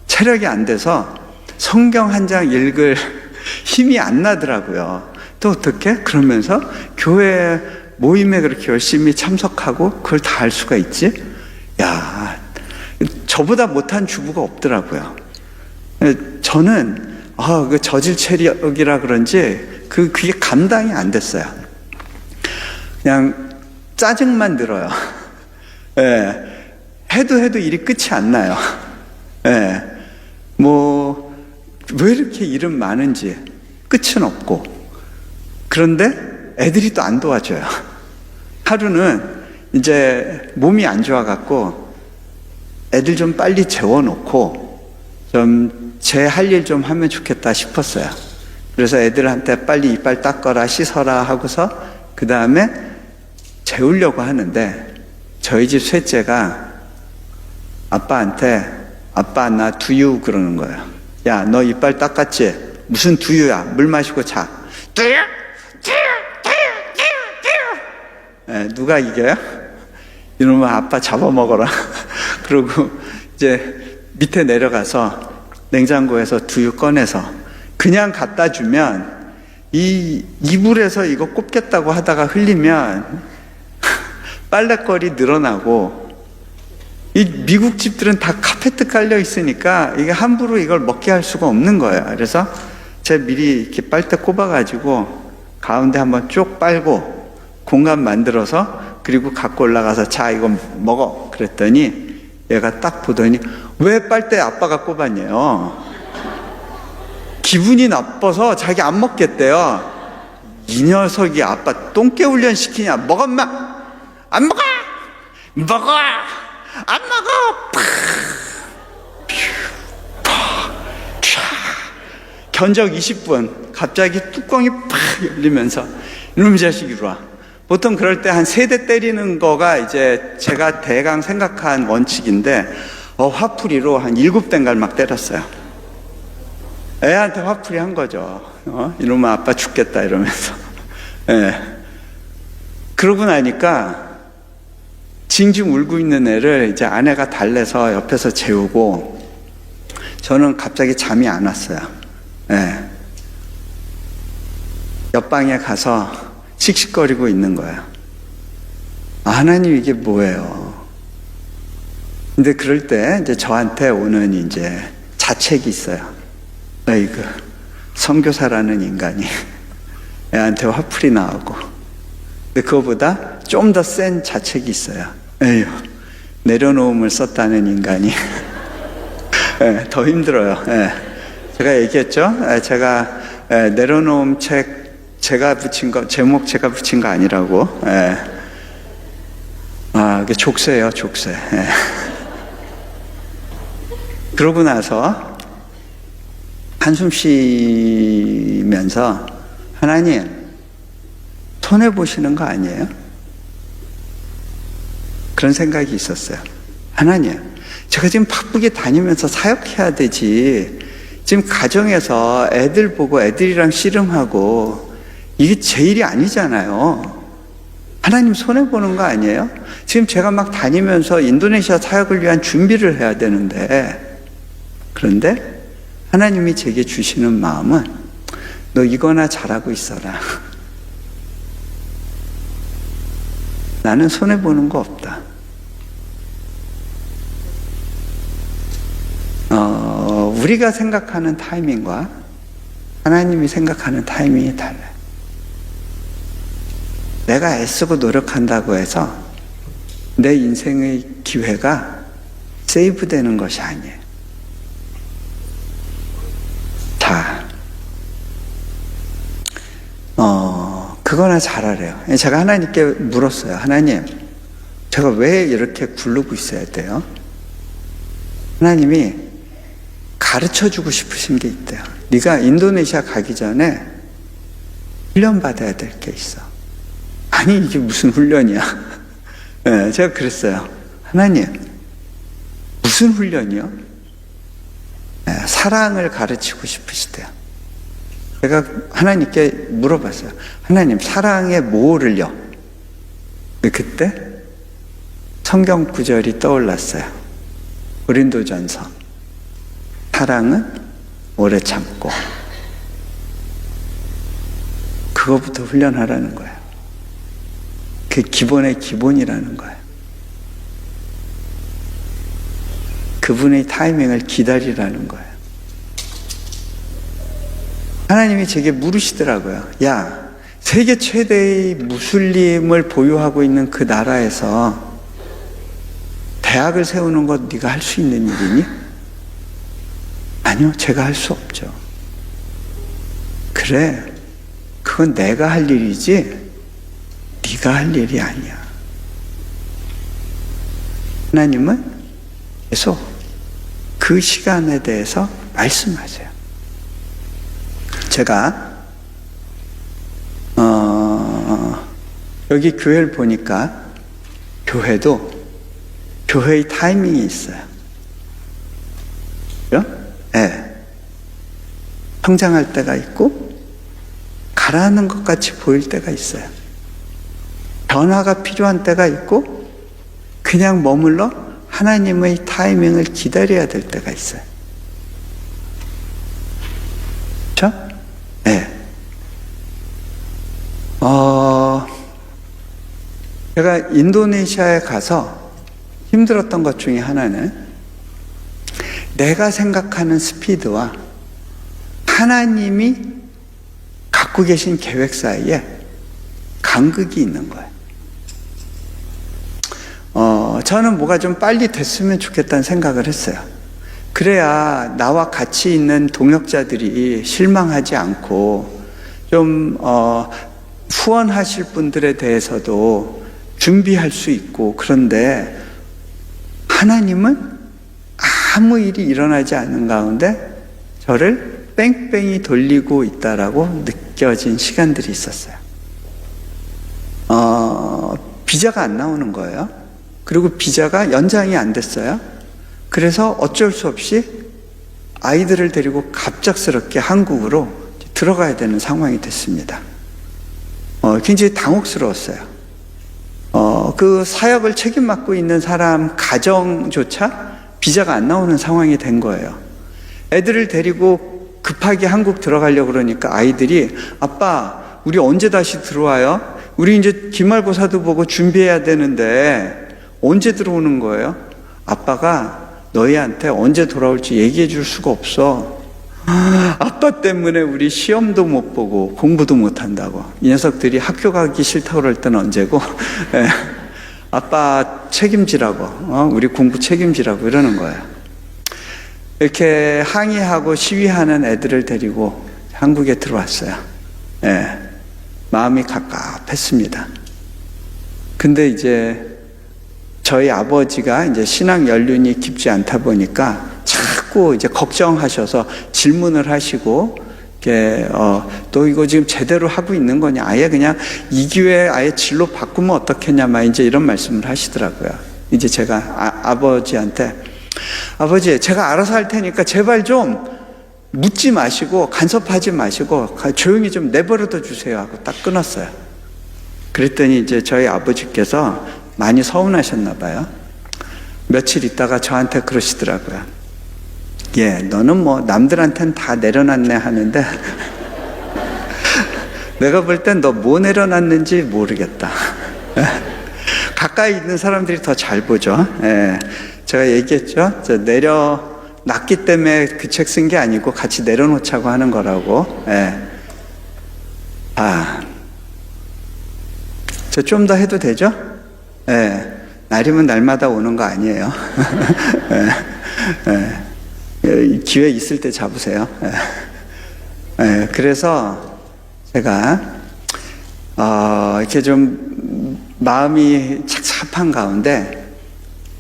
체력이 안 돼서 성경 한 장 읽을 힘이 안 나더라고요. 또 어떻게? 그러면서 교회 모임에 그렇게 열심히 참석하고 그걸 다 할 수가 있지? 저보다 못한 주부가 없더라고요. 저는 그 저질 체력이라 그런지 그게 감당이 안 됐어요. 그냥 짜증만 들어요. 해도 일이 끝이 안 나요. 왜 이렇게 일은 많은지 끝은 없고, 그런데 애들이 또 안 도와줘요. 하루는 이제 몸이 안 좋아갖고 애들 좀 빨리 재워놓고 좀 제 할 일 좀 하면 좋겠다 싶었어요. 그래서 애들한테 빨리 이빨 닦아라, 씻어라 하고서 그 다음에 재우려고 하는데, 저희 집 셋째가 아빠한테 아빠 나 두유 그러는 거예요. 야, 너 이빨 닦았지? 무슨 두유야? 물 마시고 자. 두유? 누가 이겨요? 이놈아 아빠 잡아먹어라. 그러고 이제 밑에 내려가서 냉장고에서 두유 꺼내서 그냥 갖다 주면 이 이불에서 이거 꼽겠다고 하다가 흘리면 빨래거리 늘어나고, 이 미국 집들은 다 카페트 깔려 있으니까 이게 함부로 이걸 먹게 할 수가 없는 거예요. 그래서 제가 미리 이렇게 빨대 꼽아가지고 가운데 한번 쭉 빨고 공간 만들어서, 그리고 갖고 올라가서 자 이거 먹어 그랬더니 얘가 딱 보더니 왜 빨대 아빠가 꼽았냐요. 기분이 나빠서 자기 안 먹겠대요. 이 녀석이 아빠 똥개 훈련 시키냐. 먹어 엄마. 안 먹어. 먹어. 안 먹어. 견적 20분 갑자기 뚜껑이 팍 열리면서 이놈의 자식 이리 와. 보통 그럴 때 한 3대 때리는 거가 이제 제가 대강 생각한 원칙인데, 화풀이로 한 7대인가 막 때렸어요. 애한테 화풀이 한 거죠. 이놈아 아빠 죽겠다 이러면서. 그러고 나니까 징징 울고 있는 애를 이제 아내가 달래서 옆에서 재우고, 저는 갑자기 잠이 안 왔어요. 옆방에 가서 씩씩거리고 있는 거예요. 하나님 이게 뭐예요? 근데 그럴 때 이제 저한테 오는 이제 자책이 있어요. 아이고, 선교사라는 인간이 애한테 화풀이 나오고. 근데 그거보다 좀 더 센 자책이 있어요. 에휴, 내려놓음을 썼다는 인간이 더 힘들어요. 제가 얘기했죠? 제가 내려놓음 책 제가 붙인 거, 제목 제가 붙인 거 아니라고. 이게 족쇄예요, 족쇄. 그러고 나서 한숨 쉬면서 하나님 손해 보시는 거 아니에요? 그런 생각이 있었어요. 하나님, 제가 지금 바쁘게 다니면서 사역해야 되지, 지금 가정에서 애들 보고 애들이랑 씨름하고 이게 제 일이 아니잖아요. 하나님 손해보는 거 아니에요? 지금 제가 막 다니면서 인도네시아 사역을 위한 준비를 해야 되는데, 그런데 하나님이 제게 주시는 마음은 너 이거나 잘하고 있어라. 나는 손해보는 거 없다. 우리가 생각하는 타이밍과 하나님이 생각하는 타이밍이 달라요. 내가 애쓰고 노력한다고 해서 내 인생의 기회가 세이브되는 것이 아니에요. 자, 그거나 잘하래요. 제가 하나님께 물었어요. 하나님, 제가 왜 이렇게 굴르고 있어야 돼요? 하나님이 가르쳐주고 싶으신 게 있대요. 네가 인도네시아 가기 전에 훈련 받아야 될 게 있어. 아니, 이게 무슨 훈련이야? 네, 제가 그랬어요. 하나님, 무슨 훈련이요? 네, 사랑을 가르치고 싶으시대요. 제가 하나님께 물어봤어요. 하나님, 사랑의 뭐를요? 그때 성경 구절이 떠올랐어요. 고린도전서. 사랑은 오래 참고. 그거부터 훈련하라는 거예요. 그 기본의 기본이라는 거예요. 그분의 타이밍을 기다리라는 거예요. 하나님이 제게 물으시더라고요. 야, 세계 최대의 무슬림을 보유하고 있는 그 나라에서 대학을 세우는 것 네가 할 수 있는 일이니? 아니요, 제가 할 수 없죠. 그래, 그건 내가 할 일이지 네가 할 일이 아니야. 하나님은 계속 그 시간에 대해서 말씀하세요. 제가 여기 교회를 보니까 교회도 교회의 타이밍이 있어요. 그죠? 네. 성장할 때가 있고 가라앉는 것 같이 보일 때가 있어요. 변화가 필요한 때가 있고 그냥 머물러 하나님의 타이밍을 기다려야 될 때가 있어요. 그렇죠? 네. 제가 인도네시아에 가서 힘들었던 것 중에 하나는 내가 생각하는 스피드와 하나님이 갖고 계신 계획 사이에 간극이 있는 거예요. 저는 뭐가 좀 빨리 됐으면 좋겠다는 생각을 했어요. 그래야 나와 같이 있는 동역자들이 실망하지 않고 좀 후원하실 분들에 대해서도 준비할 수 있고, 그런데 하나님은 아무 일이 일어나지 않는 가운데 저를 뺑뺑이 돌리고 있다라고 느껴진 시간들이 있었어요. 비자가 안 나오는 거예요. 그리고 비자가 연장이 안 됐어요. 그래서 어쩔 수 없이 아이들을 데리고 갑작스럽게 한국으로 들어가야 되는 상황이 됐습니다. 굉장히 당혹스러웠어요. 그 사역을 책임 맡고 있는 사람 가정조차 비자가 안 나오는 상황이 된 거예요. 애들을 데리고 급하게 한국 들어가려고 그러니까 아이들이 아빠, 우리 언제 다시 들어와요? 우리 이제 기말고사도 보고 준비해야 되는데 언제 들어오는 거예요? 아빠가 너희한테 언제 돌아올지 얘기해 줄 수가 없어. 아빠 때문에 우리 시험도 못 보고 공부도 못 한다고. 이 녀석들이 학교 가기 싫다고 그럴 때는 언제고 아빠 책임지라고, 우리 공부 책임지라고 이러는 거예요. 이렇게 항의하고 시위하는 애들을 데리고 한국에 들어왔어요. 마음이 갑갑했습니다. 근데 이제 저희 아버지가 이제 신앙 연륜이 깊지 않다 보니까 자꾸 이제 걱정하셔서 질문을 하시고, 또 이거 지금 제대로 하고 있는 거냐? 아예 그냥 이 기회에 아예 진로 바꾸면 어떻겠냐? 막 이제 이런 말씀을 하시더라고요. 이제 제가 아버지한테, 아버지, 제가 알아서 할 테니까 제발 좀 묻지 마시고 간섭하지 마시고 조용히 좀 내버려둬 주세요 하고 딱 끊었어요. 그랬더니 이제 저희 아버지께서 많이 서운하셨나 봐요. 며칠 있다가 저한테 그러시더라고요. 예, 너는 뭐 남들한테는 다 내려놨네 하는데 내가 볼 땐 너 뭐 내려놨는지 모르겠다. 가까이 있는 사람들이 더 잘 보죠. 예. 제가 얘기했죠. 내려놨기 때문에 그 책 쓴 게 아니고 같이 내려놓자고 하는 거라고. 예. 저 좀 더 해도 되죠? 예. 날이면 날마다 오는 거 아니에요. 예. 기회 있을 때 잡으세요. 예. 예. 그래서 제가 이렇게 좀 마음이 착잡한 가운데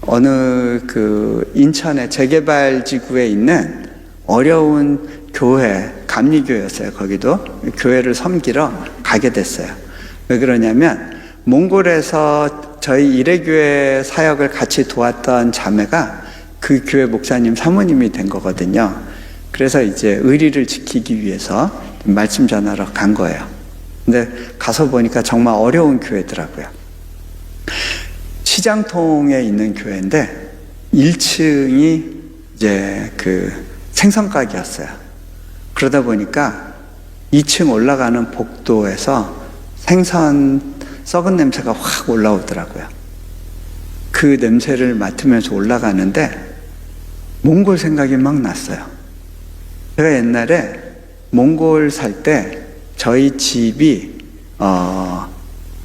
어느 그 인천의 재개발 지구에 있는 어려운 교회, 감리교회였어요. 거기도 교회를 섬기러 가게 됐어요. 왜 그러냐면 몽골에서 저희 이레교회 사역을 같이 도왔던 자매가 그 교회 목사님 사모님이 된 거거든요. 그래서 이제 의리를 지키기 위해서 말씀 전하러 간 거예요. 근데 가서 보니까 정말 어려운 교회더라고요. 시장통에 있는 교회인데 1층이 이제 그 생선가게였어요. 그러다 보니까 2층 올라가는 복도에서 생선 썩은 냄새가 확 올라오더라고요. 그 냄새를 맡으면서 올라가는데 몽골 생각이 막 났어요. 제가 옛날에 몽골 살 때 저희 집이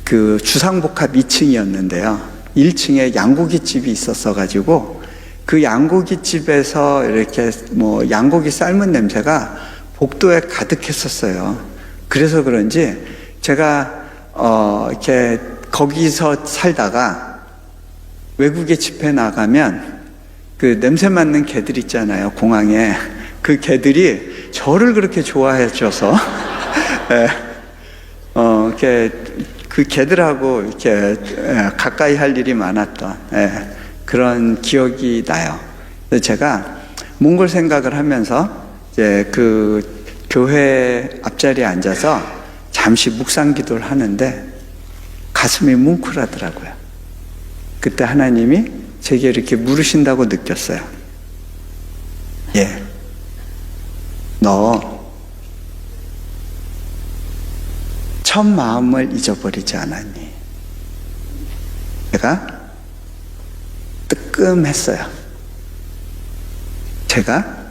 그 주상복합 2층이었는데요. 1층에 양고기 집이 있었어가지고 그 양고기 집에서 이렇게 뭐 양고기 삶은 냄새가 복도에 가득했었어요. 그래서 그런지 제가 이렇게 거기서 살다가 외국에 집회 나가면 그 냄새 맡는 개들 있잖아요. 공항에 그 개들이 저를 그렇게 좋아해 줘서 이렇게 그 개들하고 이렇게 가까이 할 일이 많았던 그런 기억이 나요. 그래서 제가 몽골 생각을 하면서 이제 그 교회 앞자리에 앉아서 잠시 묵상 기도를 하는데 가슴이 뭉클하더라고요. 그때 하나님이 제게 이렇게 물으신다고 느꼈어요. 너 첫 마음을 잊어버리지 않았니? 제가 뜨끔했어요. 제가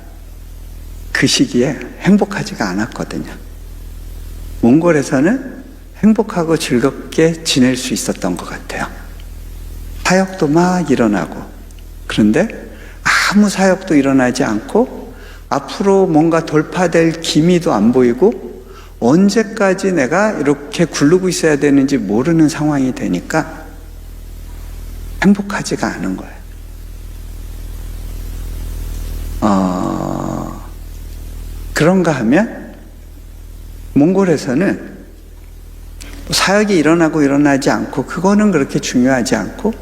그 시기에 행복하지가 않았거든요. 몽골에서는 행복하고 즐겁게 지낼 수 있었던 것 같아요. 사역도 막 일어나고, 그런데 아무 사역도 일어나지 않고 앞으로 뭔가 돌파될 기미도 안 보이고 언제까지 내가 이렇게 굴르고 있어야 되는지 모르는 상황이 되니까 행복하지가 않은 거예요. 그런가 하면 몽골에서는 사역이 일어나고 일어나지 않고 그거는 그렇게 중요하지 않고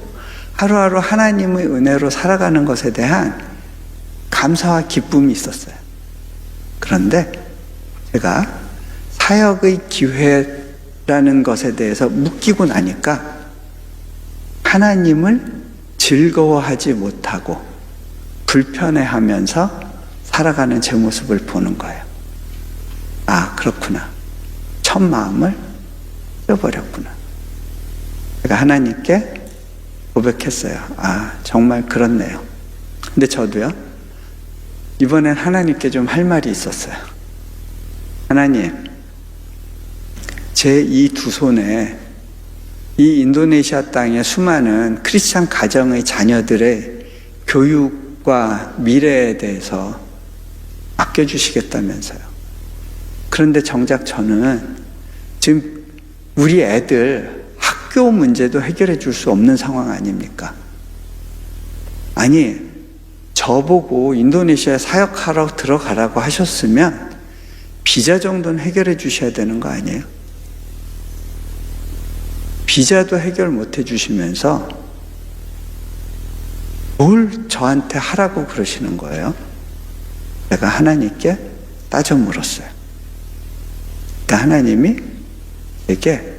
하루하루 하나님의 은혜로 살아가는 것에 대한 감사와 기쁨이 있었어요. 그런데 제가 사역의 기회라는 것에 대해서 묶이고 나니까 하나님을 즐거워하지 못하고 불편해하면서 살아가는 제 모습을 보는 거예요. 아, 그렇구나. 첫 마음을 잃어버렸구나. 제가 하나님께 고백했어요. 아, 정말 그렇네요. 근데 저도요, 이번엔 하나님께 좀 할 말이 있었어요. 하나님, 제 이 두 손에 이 인도네시아 땅의 수많은 크리스찬 가정의 자녀들의 교육과 미래에 대해서 맡겨주시겠다면서요. 그런데 정작 저는 지금 우리 애들 학교 문제도 해결해 줄 수 없는 상황 아닙니까? 아니, 저보고 인도네시아에 사역하러 들어가라고 하셨으면 비자 정도는 해결해 주셔야 되는 거 아니에요? 비자도 해결 못 해주시면서 뭘 저한테 하라고 그러시는 거예요? 내가 하나님께 따져 물었어요. 그러니까 하나님이 제게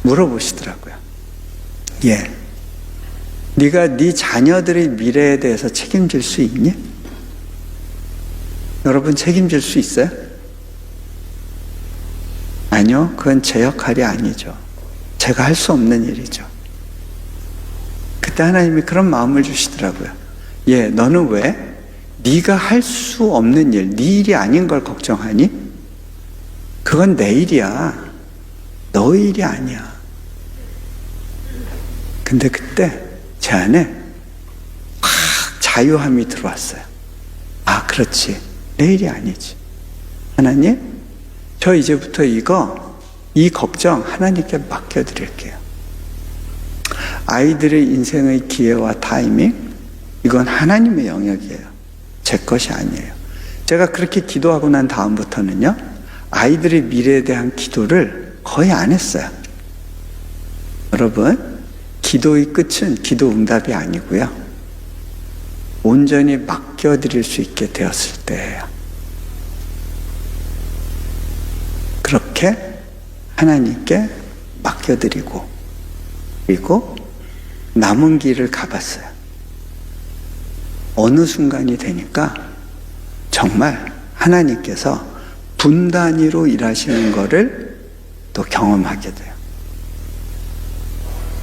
물어보시더라고요. 네가 네 자녀들의 미래에 대해서 책임질 수 있니? 여러분 책임질 수 있어요? 아니요, 그건 제 역할이 아니죠. 제가 할 수 없는 일이죠. 그때 하나님이 그런 마음을 주시더라고요. 예, 너는 왜 네가 할 수 없는 일, 네 일이 아닌 걸 걱정하니? 그건 내 일이야. 너의 일이 아니야. 근데 그때 제 안에 확 자유함이 들어왔어요. 아, 그렇지. 내 일이 아니지. 하나님, 저 이제부터 이 걱정 하나님께 맡겨드릴게요. 아이들의 인생의 기회와 타이밍, 이건 하나님의 영역이에요. 제 것이 아니에요. 제가 그렇게 기도하고 난 다음부터는요, 아이들의 미래에 대한 기도를 거의 안 했어요. 여러분, 기도의 끝은 기도 응답이 아니고요, 온전히 맡겨드릴 수 있게 되었을 때예요. 그렇게 하나님께 맡겨드리고, 그리고 남은 길을 가봤어요. 어느 순간이 되니까 정말 하나님께서 분단위로 일하시는 것을 또 경험하게 돼요.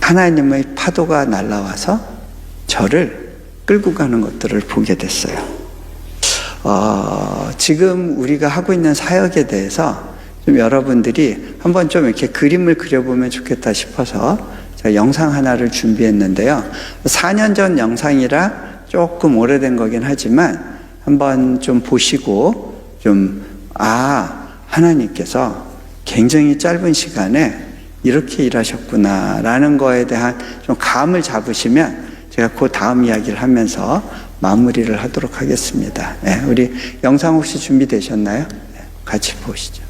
하나님의 파도가 날아와서 저를 끌고 가는 것들을 보게 됐어요. 지금 우리가 하고 있는 사역에 대해서 좀 여러분들이 한번 좀 이렇게 그림을 그려보면 좋겠다 싶어서 제가 영상 하나를 준비했는데요. 4년 전 영상이라 조금 오래된 거긴 하지만 한번 좀 보시고 하나님께서 굉장히 짧은 시간에 이렇게 일하셨구나라는 거에 대한 좀 감을 잡으시면 제가 그 다음 이야기를 하면서 마무리를 하도록 하겠습니다. 네, 우리 영상 혹시 준비되셨나요? 네, 같이 보시죠.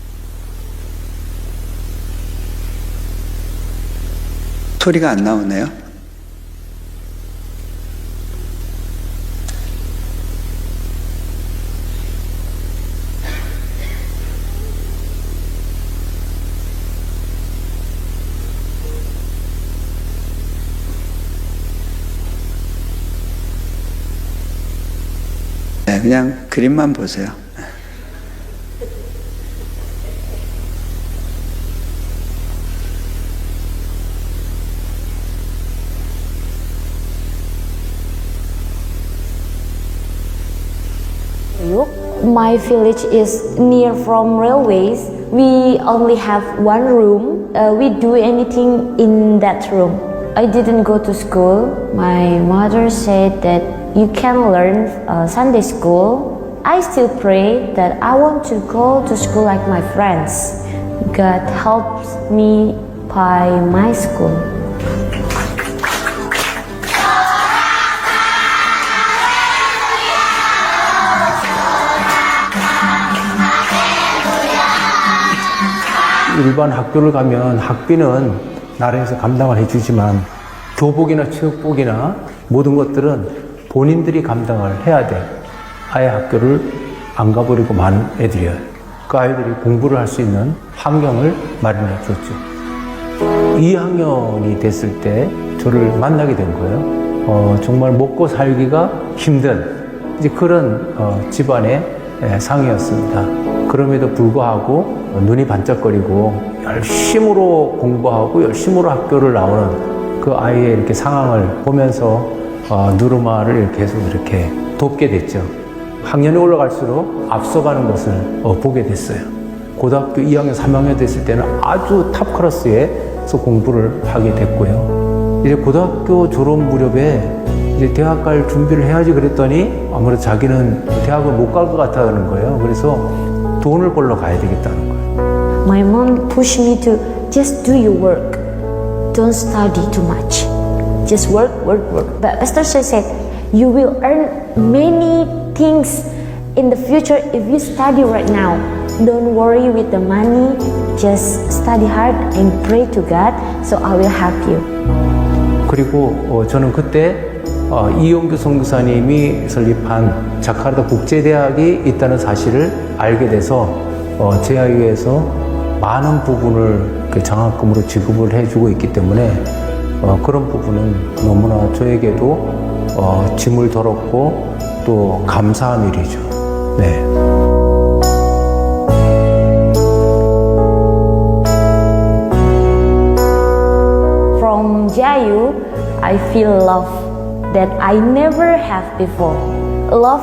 소리가 안 나오네요. 네, 그냥 그림만 보세요. My village is near from railways. We only have one room. We do anything in that room. I didn't go to school. My mother said that you can learn Sunday school. I still pray that I want to go to school like my friends. God helps me by my school. 일반 학교를 가면 학비는 나라에서 감당을 해주지만 교복이나 체육복이나 모든 것들은 본인들이 감당을 해야 돼. 아예 학교를 안 가버리고 많은 애들이에요. 그 아이들이 공부를 할 수 있는 환경을 마련해 줬죠. 2학년이 됐을 때 저를 만나게 된 거예요. 정말 먹고 살기가 힘든 이제 그런 집안의 상이었습니다. 그럼에도 불구하고 눈이 반짝거리고 열심으로 공부하고 열심으로 학교를 나오는 그 아이의 이렇게 상황을 보면서 누르마를 계속 이렇게 돕게 됐죠. 학년이 올라갈수록 앞서가는 것을 보게 됐어요. 고등학교 2학년, 3학년 됐을 때는 아주 탑 클래스에서 공부를 하게 됐고요. 이제 고등학교 졸업 무렵에 이제 대학 갈 준비를 해야지 그랬더니 아무래도 자기는 대학을 못 갈 것 같다는 거예요. 그래서 돈을 벌러 가야 되겠다는 거예요. My mom pushed me to just do your work. Don't study too much. Just work, work, work. But Pastor said, you will earn many things in the future if you study right now. Don't worry with the money. Just study hard and pray to God. So I will help you. 그리고 저는 그때 이용규 선교사님이 설립한 자카르타 국제대학이 있다는 사실을 알게 돼서 제아유에서 많은 부분을 장학금으로 지급을 해주고 있기 때문에 그런 부분은 너무나 저에게도 짐을 덜었고 또 감사한 일이죠. 네. From JIU, I feel love that I never have before. Love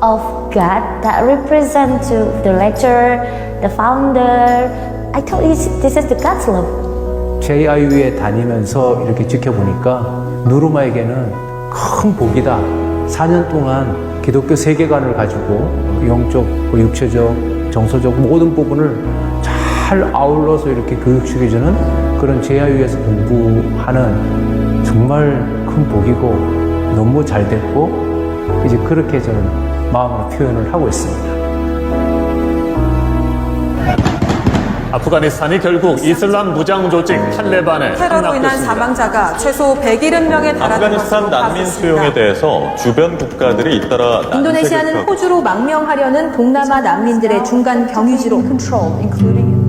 of God that represent to the lecturer, the founder. I thought this is the God's love. JIU에 다니면서 이렇게 지켜보니까 누르마에게는 큰 복이다. 4년 동안 기독교 세계관을 가지고 영적, 육체적, 정서적 모든 부분을 잘 아울러서 이렇게 교육시켜주는 그런 JIU에서 공부하는 정말 큰 복이고 너무 잘 됐고 이제 그렇게 저는 마음으로 표현을 하고 있습니다. 아프가니스탄이 결국 이슬람 무장 조직 탈레반에 테러로 인한 함락됐습니다. 사망자가 최소 170명에 달하는 아프가니스탄 것으로 난민 수용에 파악됐습니다. 대해서 주변 국가들이 잇따라 인도네시아는 난색을 호주로 망명하려는 동남아 난민들의 중간 경유지로 control, including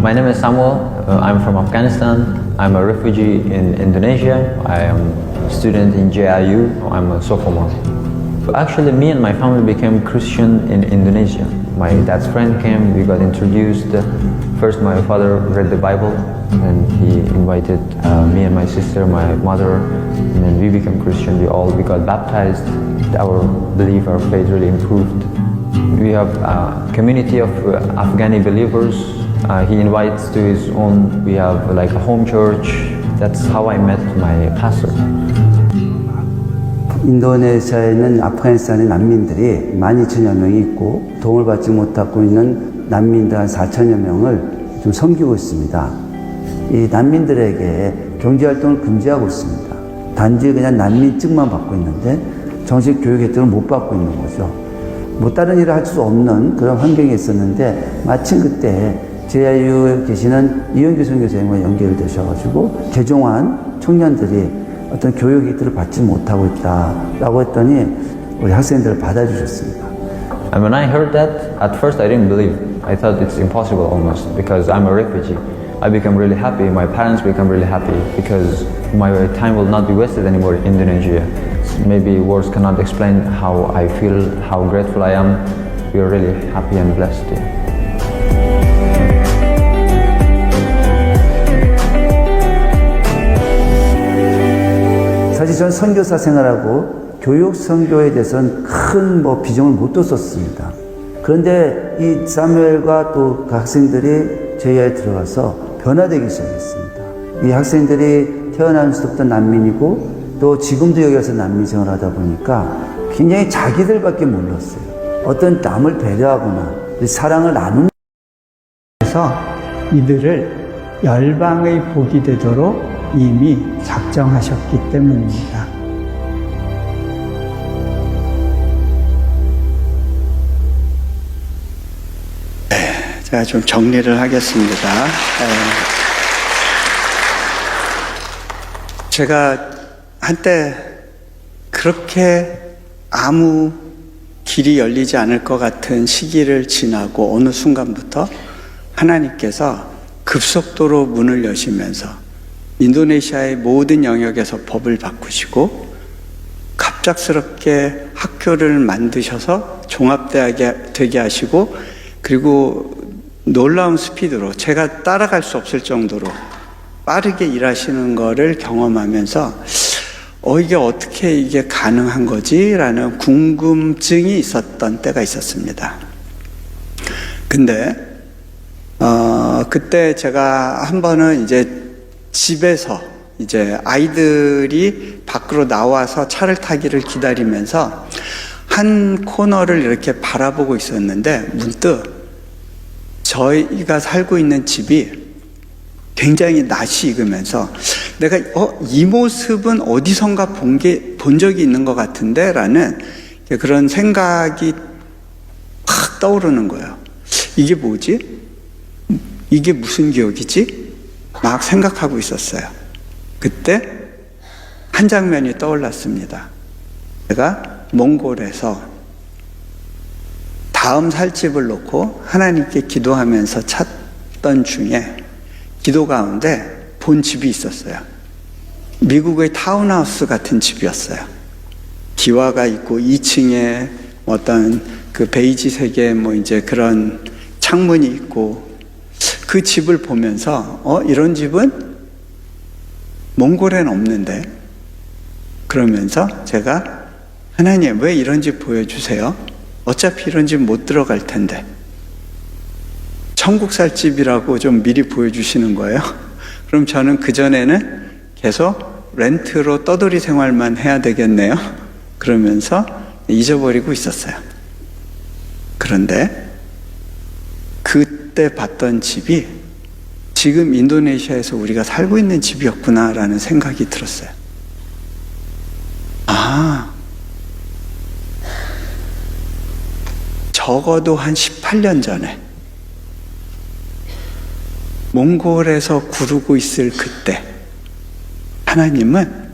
My name is Samuel. I'm from Afghanistan. I'm a refugee in Indonesia. I am a student in JIU. I'm a sophomore. Actually, me and my family became Christian in Indonesia. My dad's friend came, we got introduced. First, my father read the Bible, and he invited me and my sister, my mother, and then we became Christian. We got baptized. Our belief, our faith really improved. We have a community of Afghani believers. He invites to his own. We have like a home church. That's how I met my pastor. 인도네시아에 있는 아프가니스탄의 난민들이 12,000여 명이 있고 도움을 받지 못하고 있는 난민들 한 4,000여 명을 좀 섬기고 있습니다. 이 난민들에게 경제활동을 금지하고 있습니다. 단지 그냥 난민증만 받고 있는데 정식 교육 혜택을 못 받고 있는 거죠. 뭐 다른 일을 할 수 없는 그런 환경에 있었는데 마침 그때 JIU에 계시는 이현규 선교사님과 연결되셔가지고 개종한 청년들이 어떤 교육 혜택을 받지 못하고 있다라고 했더니 우리 학생들을 받아주셨습니다. And when I heard that, at first I didn't believe. I thought it's impossible almost because I'm a refugee. I became really happy. My parents become really happy because my time will not be wasted anymore in Indonesia. Maybe words cannot explain how I feel, how grateful I am. We are really happy and blessed. 사실 전 선교사 생활하고 교육 선교에 대해서는 큰 비중을 못 뒀었습니다. 그런데 이 사무엘과 또 그 학생들이 JIU에 들어가서 변화되기 시작했습니다. 이 학생들이 태어나면서부터 난민이고 또 지금도 여기 와서 난민 생활을 하다 보니까 굉장히 자기들밖에 몰랐어요. 어떤 남을 배려하거나 사랑을 나누는 그래서 이들을 열방의 복이 되도록 이미 작정하셨기 때문입니다. 제가 좀 정리를 하겠습니다. 제가 한때 그렇게 아무 길이 열리지 않을 것 같은 시기를 지나고 어느 순간부터 하나님께서 급속도로 문을 여시면서 인도네시아의 모든 영역에서 법을 바꾸시고 갑작스럽게 학교를 만드셔서 종합대학이 되게 하시고 그리고 놀라운 스피드로 제가 따라갈 수 없을 정도로 빠르게 일하시는 거를 경험하면서 이게 어떻게 이게 가능한 거지? 라는 궁금증이 있었던 때가 있었습니다. 근데 그때 제가 한 번은 이제 집에서 이제 아이들이 밖으로 나와서 차를 타기를 기다리면서 한 코너를 이렇게 바라보고 있었는데 문득 저희가 살고 있는 집이 굉장히 낯이 익으면서 내가 이 모습은 어디선가 본 적이 있는 것 같은데 라는 그런 생각이 확 떠오르는 거예요. 이게 뭐지? 이게 무슨 기억이지? 막 생각하고 있었어요. 그때 한 장면이 떠올랐습니다. 제가 몽골에서 다음 살 집을 놓고 하나님께 기도하면서 찾던 중에 기도 가운데 본 집이 있었어요. 미국의 타운하우스 같은 집이었어요. 디와가 있고 2층에 어떤 그 베이지색의 뭐 이제 그런 창문이 있고 그 집을 보면서 이런 집은 몽골엔 없는데 그러면서 제가 하나님 왜 이런 집 보여주세요? 어차피 이런 집 못 들어갈 텐데 천국 살 집이라고 좀 미리 보여주시는 거예요. 그럼 저는 그전에는 계속 렌트로 떠돌이 생활만 해야 되겠네요. 그러면서 잊어버리고 있었어요. 그런데 그때 봤던 집이 지금 인도네시아에서 우리가 살고 있는 집이었구나라는 생각이 들었어요. 적어도 한 18년 전에 몽골에서 구르고 있을 그때 하나님은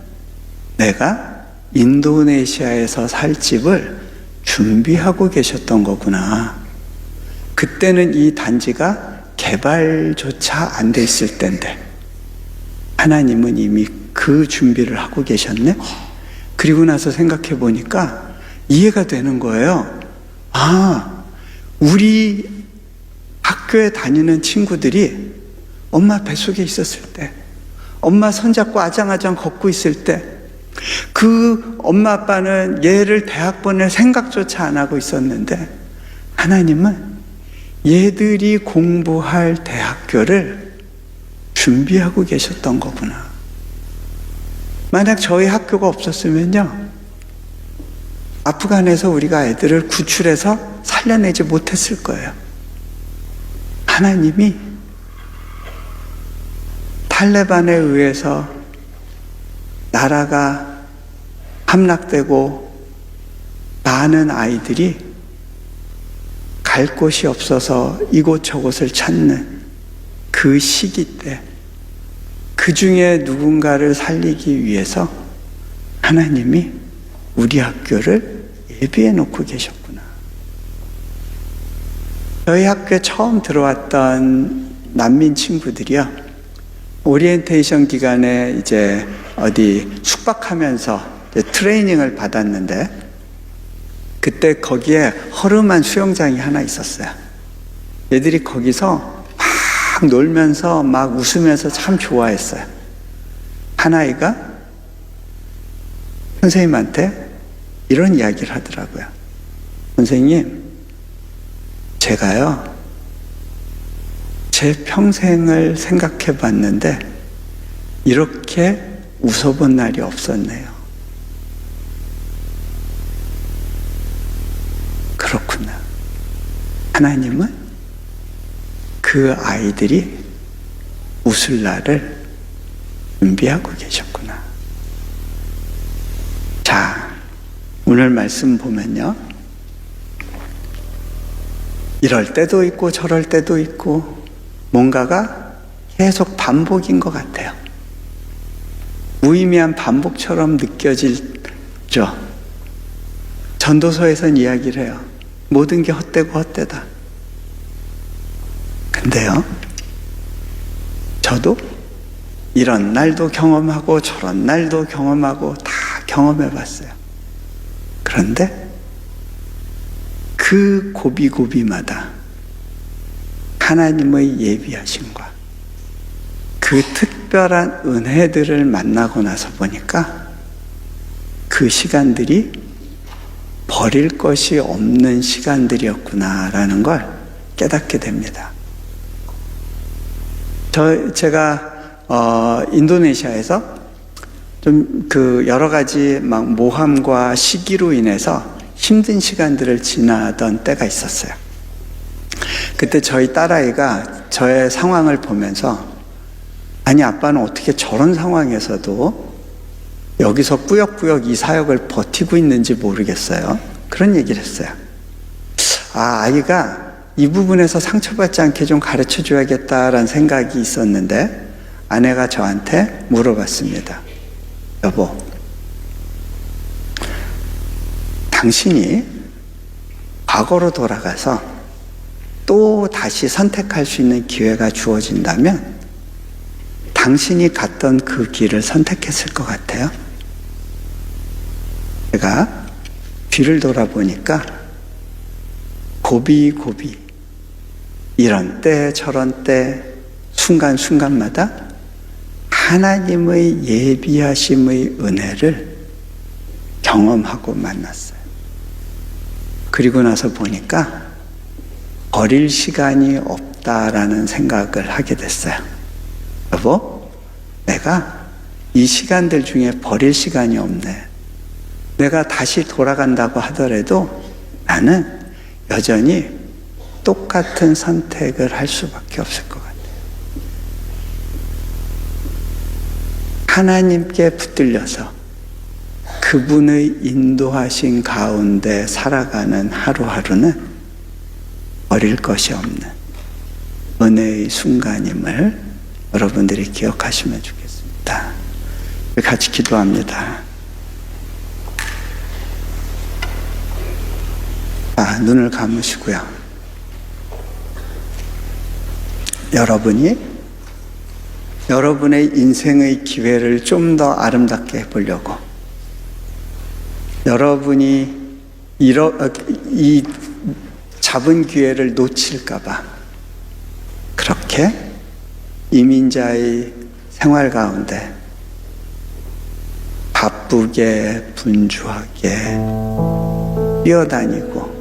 내가 인도네시아에서 살 집을 준비하고 계셨던 거구나. 그때는 이 단지가 개발조차 안 돼 있을 때인데 하나님은 이미 그 준비를 하고 계셨네. 그리고 나서 생각해 보니까 이해가 되는 거예요. 우리 학교에 다니는 친구들이 엄마 뱃속에 있었을 때, 엄마 손잡고 아장아장 걷고 있을 때, 그 엄마 아빠는 얘를 대학 보낼 생각조차 안 하고 있었는데 하나님은 얘들이 공부할 대학교를 준비하고 계셨던 거구나. 만약 저희 학교가 없었으면요, 아프간에서 우리가 애들을 구출해서 살려내지 못했을 거예요. 하나님이 탈레반에 의해서 나라가 함락되고 많은 아이들이 갈 곳이 없어서 이곳저곳을 찾는 그 시기 때 그 중에 누군가를 살리기 위해서 하나님이 우리 학교를 예비해 놓고 계셨구나. 저희 학교에 처음 들어왔던 난민 친구들이요, 오리엔테이션 기간에 이제 어디 숙박하면서 이제 트레이닝을 받았는데 그때 거기에 허름한 수영장이 하나 있었어요. 얘들이 거기서 막 놀면서 막 웃으면서 참 좋아했어요. 한 아이가 선생님한테 이런 이야기를 하더라고요. 선생님, 제가요, 제 평생을 생각해 봤는데 이렇게 웃어본 날이 없었네요. 그렇구나. 하나님은 그 아이들이 웃을 날을 준비하고 계셨구나. 자, 오늘 말씀 보면요, 이럴 때도 있고 저럴 때도 있고 뭔가가 계속 반복인 것 같아요. 무의미한 반복처럼 느껴지죠. 전도서에선 이야기를 해요. 모든 게 헛되고 헛되다. 근데요, 저도 이런 날도 경험하고 저런 날도 경험하고 다 경험해 봤어요. 그런데 그 고비고비마다 하나님의 예비하심과 그 특별한 은혜들을 만나고 나서 보니까 그 시간들이 버릴 것이 없는 시간들이었구나라는 걸 깨닫게 됩니다. 제가 인도네시아에서 좀 그 여러 가지 막 모함과 시기로 인해서 힘든 시간들을 지나던 때가 있었어요. 그때 저희 딸아이가 저의 상황을 보면서, 아니 아빠는 어떻게 저런 상황에서도 여기서 꾸역꾸역 이 사역을 버티고 있는지 모르겠어요. 그런 얘기를 했어요. 아이가 이 부분에서 상처받지 않게 좀 가르쳐 줘야겠다라는 생각이 있었는데 아내가 저한테 물어봤습니다. 여보, 당신이 과거로 돌아가서 또 다시 선택할 수 있는 기회가 주어진다면 당신이 갔던 그 길을 선택했을 것 같아요? 제가 제가 뒤를 돌아보니까 고비고비 이런 때 저런 때 순간순간마다 하나님의 예비하심의 은혜를 경험하고 만났어요. 그리고 나서 보니까 버릴 시간이 없다라는 생각을 하게 됐어요. 여보, 내가 이 시간들 중에 버릴 시간이 없네. 내가 다시 돌아간다고 하더라도 나는 여전히 똑같은 선택을 할 수밖에 없을 것 같아요. 하나님께 붙들려서 그분의 인도하신 가운데 살아가는 하루하루는 버릴 것이 없는 은혜의 순간임을 여러분들이 기억하시면 좋겠습니다. 같이 기도합니다. 눈을 감으시고요. 여러분이 여러분의 인생의 기회를 좀 더 아름답게 해보려고 여러분이 이 잡은 기회를 놓칠까봐 그렇게 이민자의 생활 가운데 바쁘게 분주하게 뛰어다니고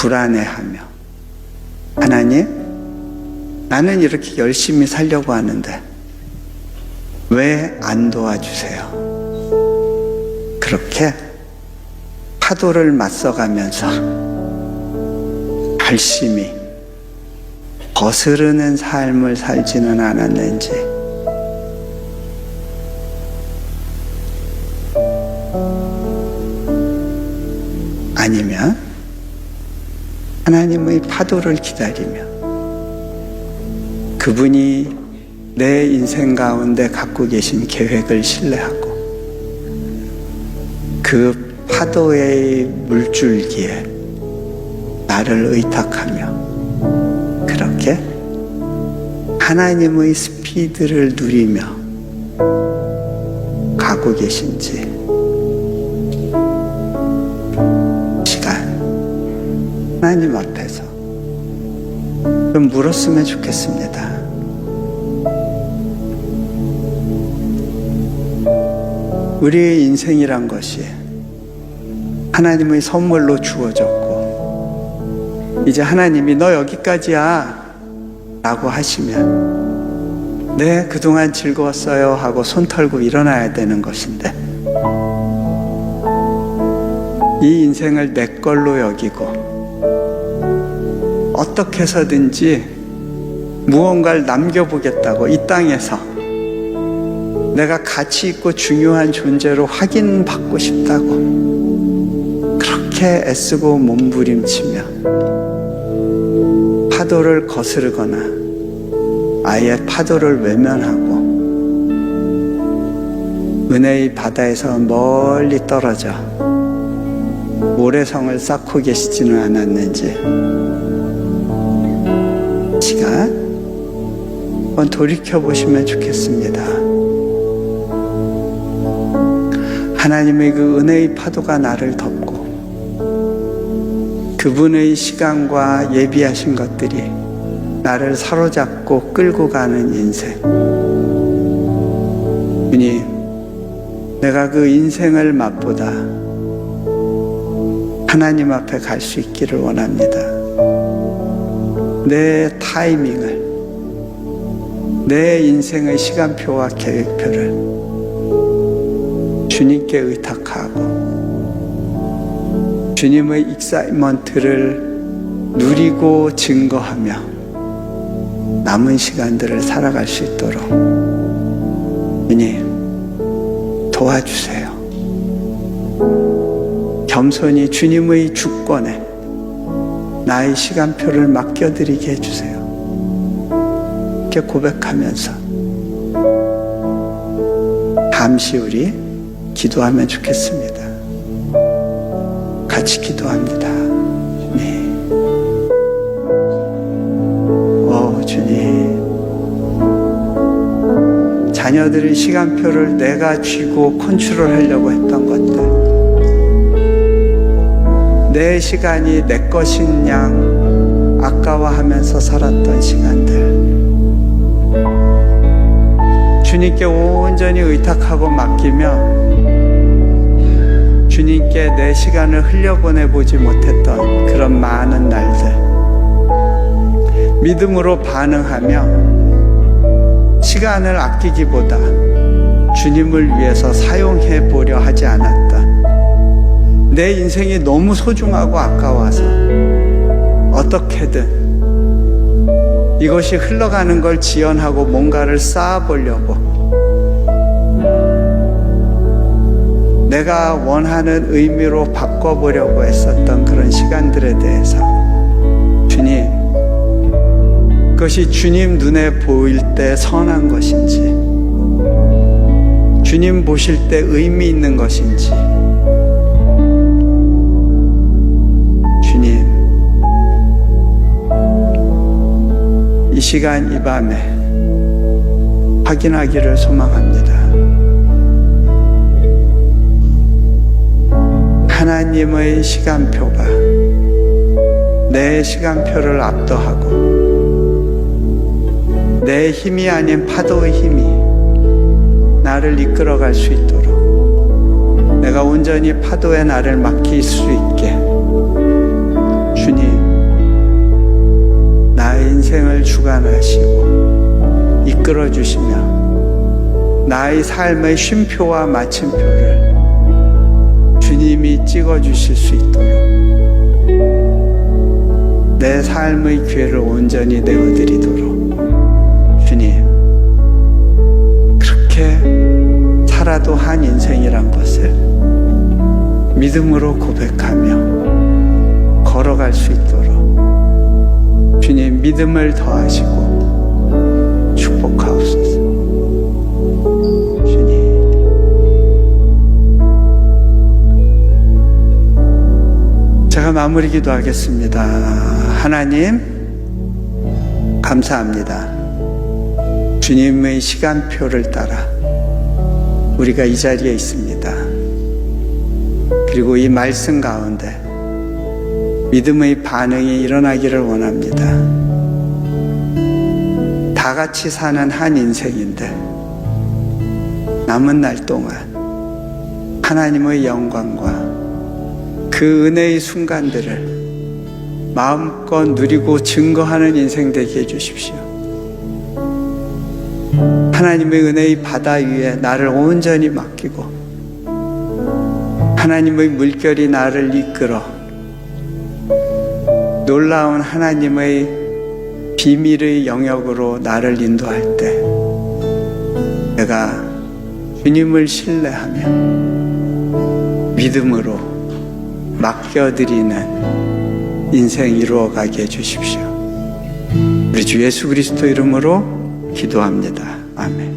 불안해하며 하나님, 나는 이렇게 열심히 살려고 하는데 왜 안 도와주세요? 그렇게 파도를 맞서가면서 열심히 거스르는 삶을 살지는 않았는지 아니면 하나님의 파도를 기다리며 그분이 내 인생 가운데 갖고 계신 계획을 신뢰하고 그 파도의 물줄기에 나를 의탁하며 그렇게 하나님의 스피드를 누리며 가고 계신지 하나님 앞에서 좀 물었으면 좋겠습니다. 우리의 인생이란 것이 하나님의 선물로 주어졌고 이제 하나님이 너 여기까지야 라고 하시면 네, 그동안 즐거웠어요 하고 손 털고 일어나야 되는 것인데 이 인생을 내 걸로 여기고 어떻게 해서든지 무언가를 남겨보겠다고 이 땅에서 내가 가치 있고 중요한 존재로 확인받고 싶다고 그렇게 애쓰고 몸부림치며 파도를 거스르거나 아예 파도를 외면하고 은혜의 바다에서 멀리 떨어져 모래성을 쌓고 계시지는 않았는지 시간 한번 돌이켜보시면 좋겠습니다. 하나님의 그 은혜의 파도가 나를 덮고 그분의 시간과 예비하신 것들이 나를 사로잡고 끌고 가는 인생. 주님, 내가 그 인생을 맛보다 하나님 앞에 갈 수 있기를 원합니다. 내 타이밍을, 내 인생의 시간표와 계획표를 주님께 의탁하고 주님의 익사이먼트를 누리고 증거하며 남은 시간들을 살아갈 수 있도록 주님 도와주세요. 겸손히 주님의 주권에 나의 시간표를 맡겨드리게 해주세요. 이렇게 고백하면서 잠시 우리 기도하면 좋겠습니다. 같이 기도합니다. 주님, 주님, 자녀들의 시간표를 내가 쥐고 컨트롤하려고 했던 것들, 내 시간이 내 것인 양 아까워하면서 살았던 시간들, 주님께 온전히 의탁하고 맡기며 주님께 내 시간을 흘려보내보지 못했던 그런 많은 날들, 믿음으로 반응하며 시간을 아끼기보다 주님을 위해서 사용해 보려 하지 않았던, 내 인생이 너무 소중하고 아까워서 어떻게든 이것이 흘러가는 걸 지연하고 뭔가를 쌓아보려고 내가 원하는 의미로 바꿔보려고 했었던 그런 시간들에 대해서 주님, 그것이 주님 눈에 보일 때 선한 것인지, 주님 보실 때 의미 있는 것인지, 주님, 이 시간 이 밤에 확인하기를 소망합니다. 하나님의 시간표가 내 시간표를 압도하고 내 힘이 아닌 파도의 힘이 나를 이끌어갈 수 있도록 내가 온전히 파도에 나를 맡길 수 있게 주님, 나의 인생을 주관하시고 이끌어 주시며 나의 삶의 쉼표와 마침표를 주님이 찍어 주실 수 있도록 내 삶의 기회를 온전히 내어드리도록 주님, 그렇게 살아도 한 인생이란 것을 믿음으로 고백하며 걸어갈 수 있도록 주님 믿음을 더하시고 축복하옵소서. 주님, 제가 마무리 기도하겠습니다. 하나님, 감사합니다. 주님의 시간표를 따라 우리가 이 자리에 있습니다. 그리고 이 말씀 가운데 믿음의 반응이 일어나기를 원합니다. 다 같이 사는 한 인생인데 남은 날 동안 하나님의 영광과 그 은혜의 순간들을 마음껏 누리고 증거하는 인생 되게 해주십시오. 하나님의 은혜의 바다 위에 나를 온전히 맡기고 하나님의 물결이 나를 이끌어 놀라운 하나님의 비밀의 영역으로 나를 인도할 때 내가 주님을 신뢰하며 믿음으로 맡겨드리는 인생 이루어가게 해주십시오. 우리 주 예수 그리스도 이름으로 기도합니다. 아멘.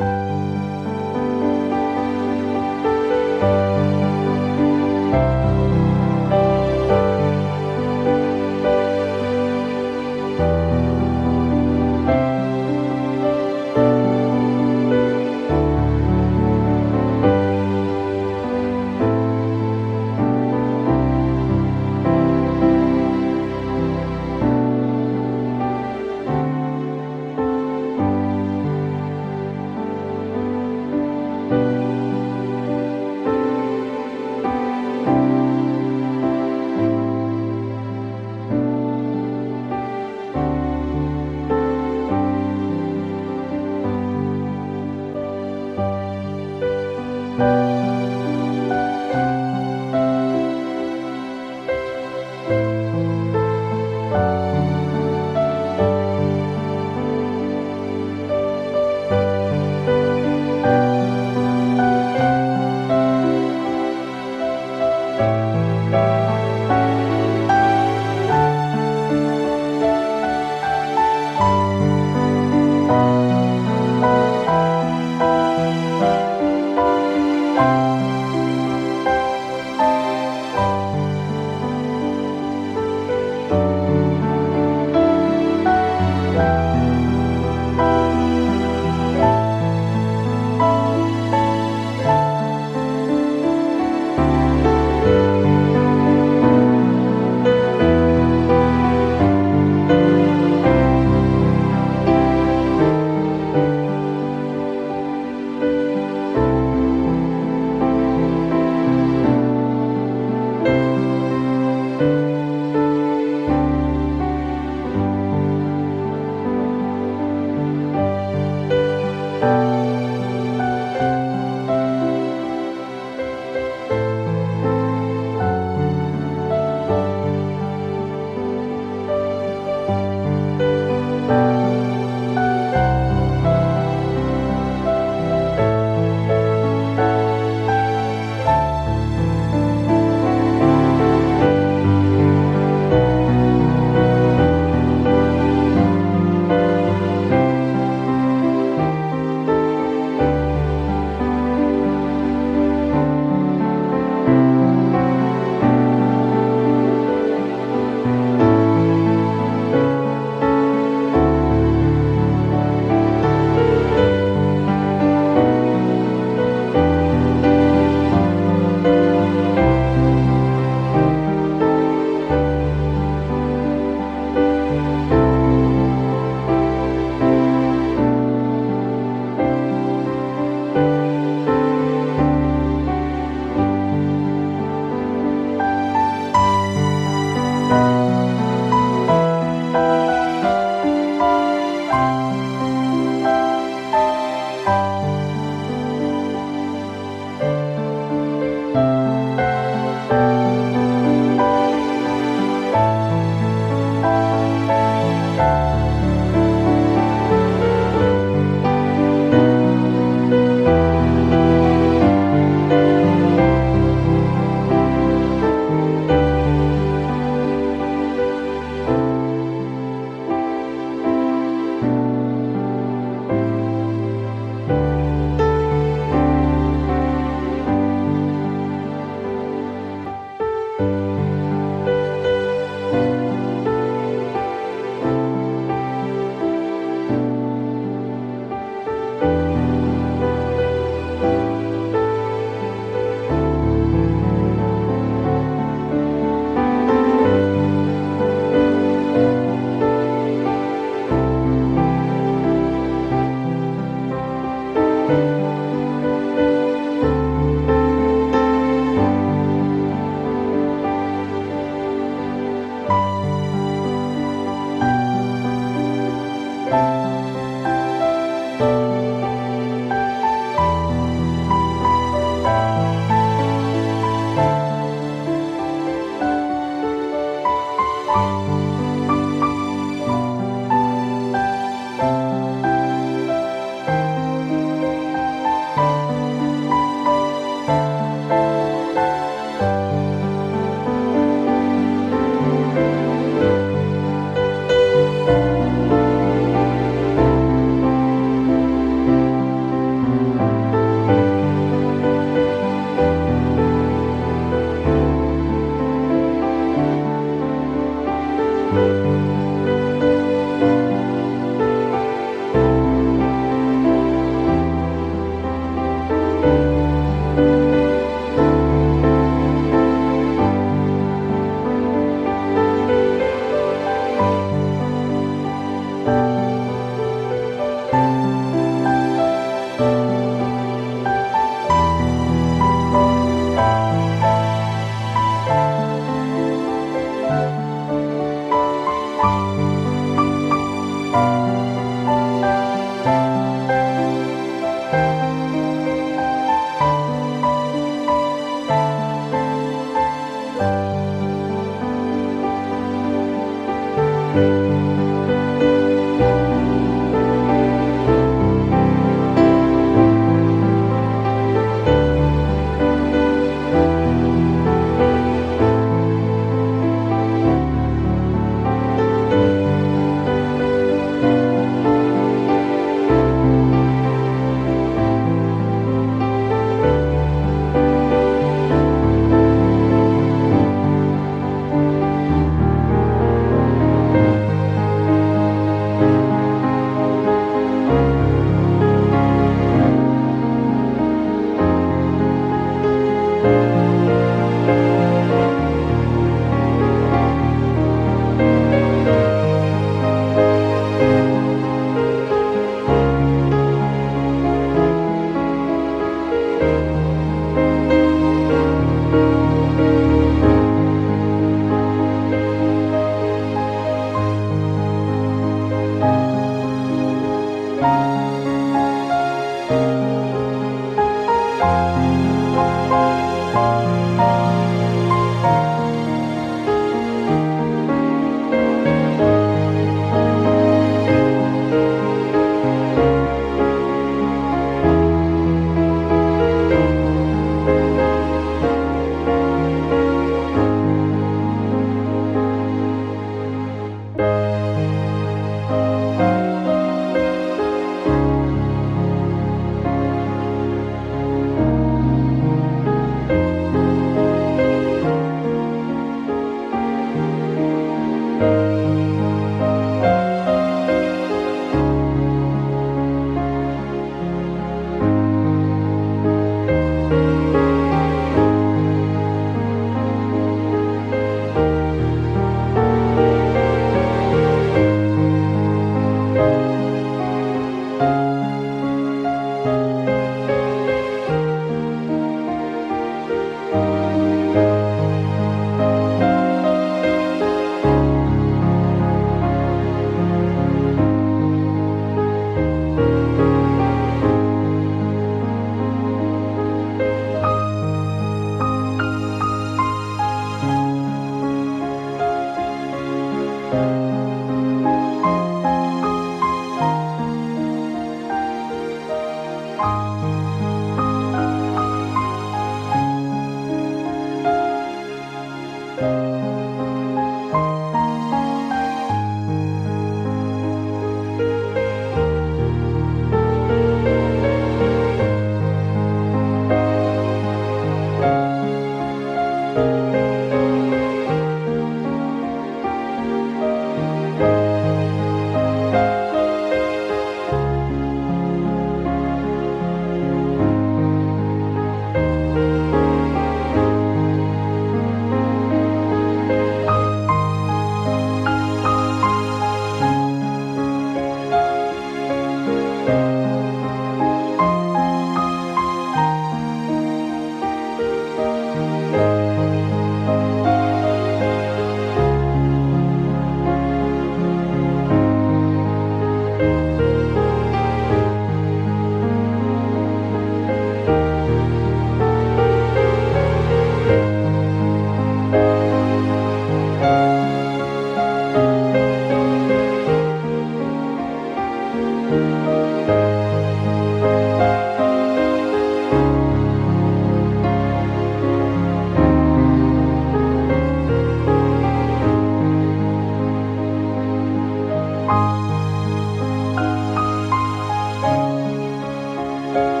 예.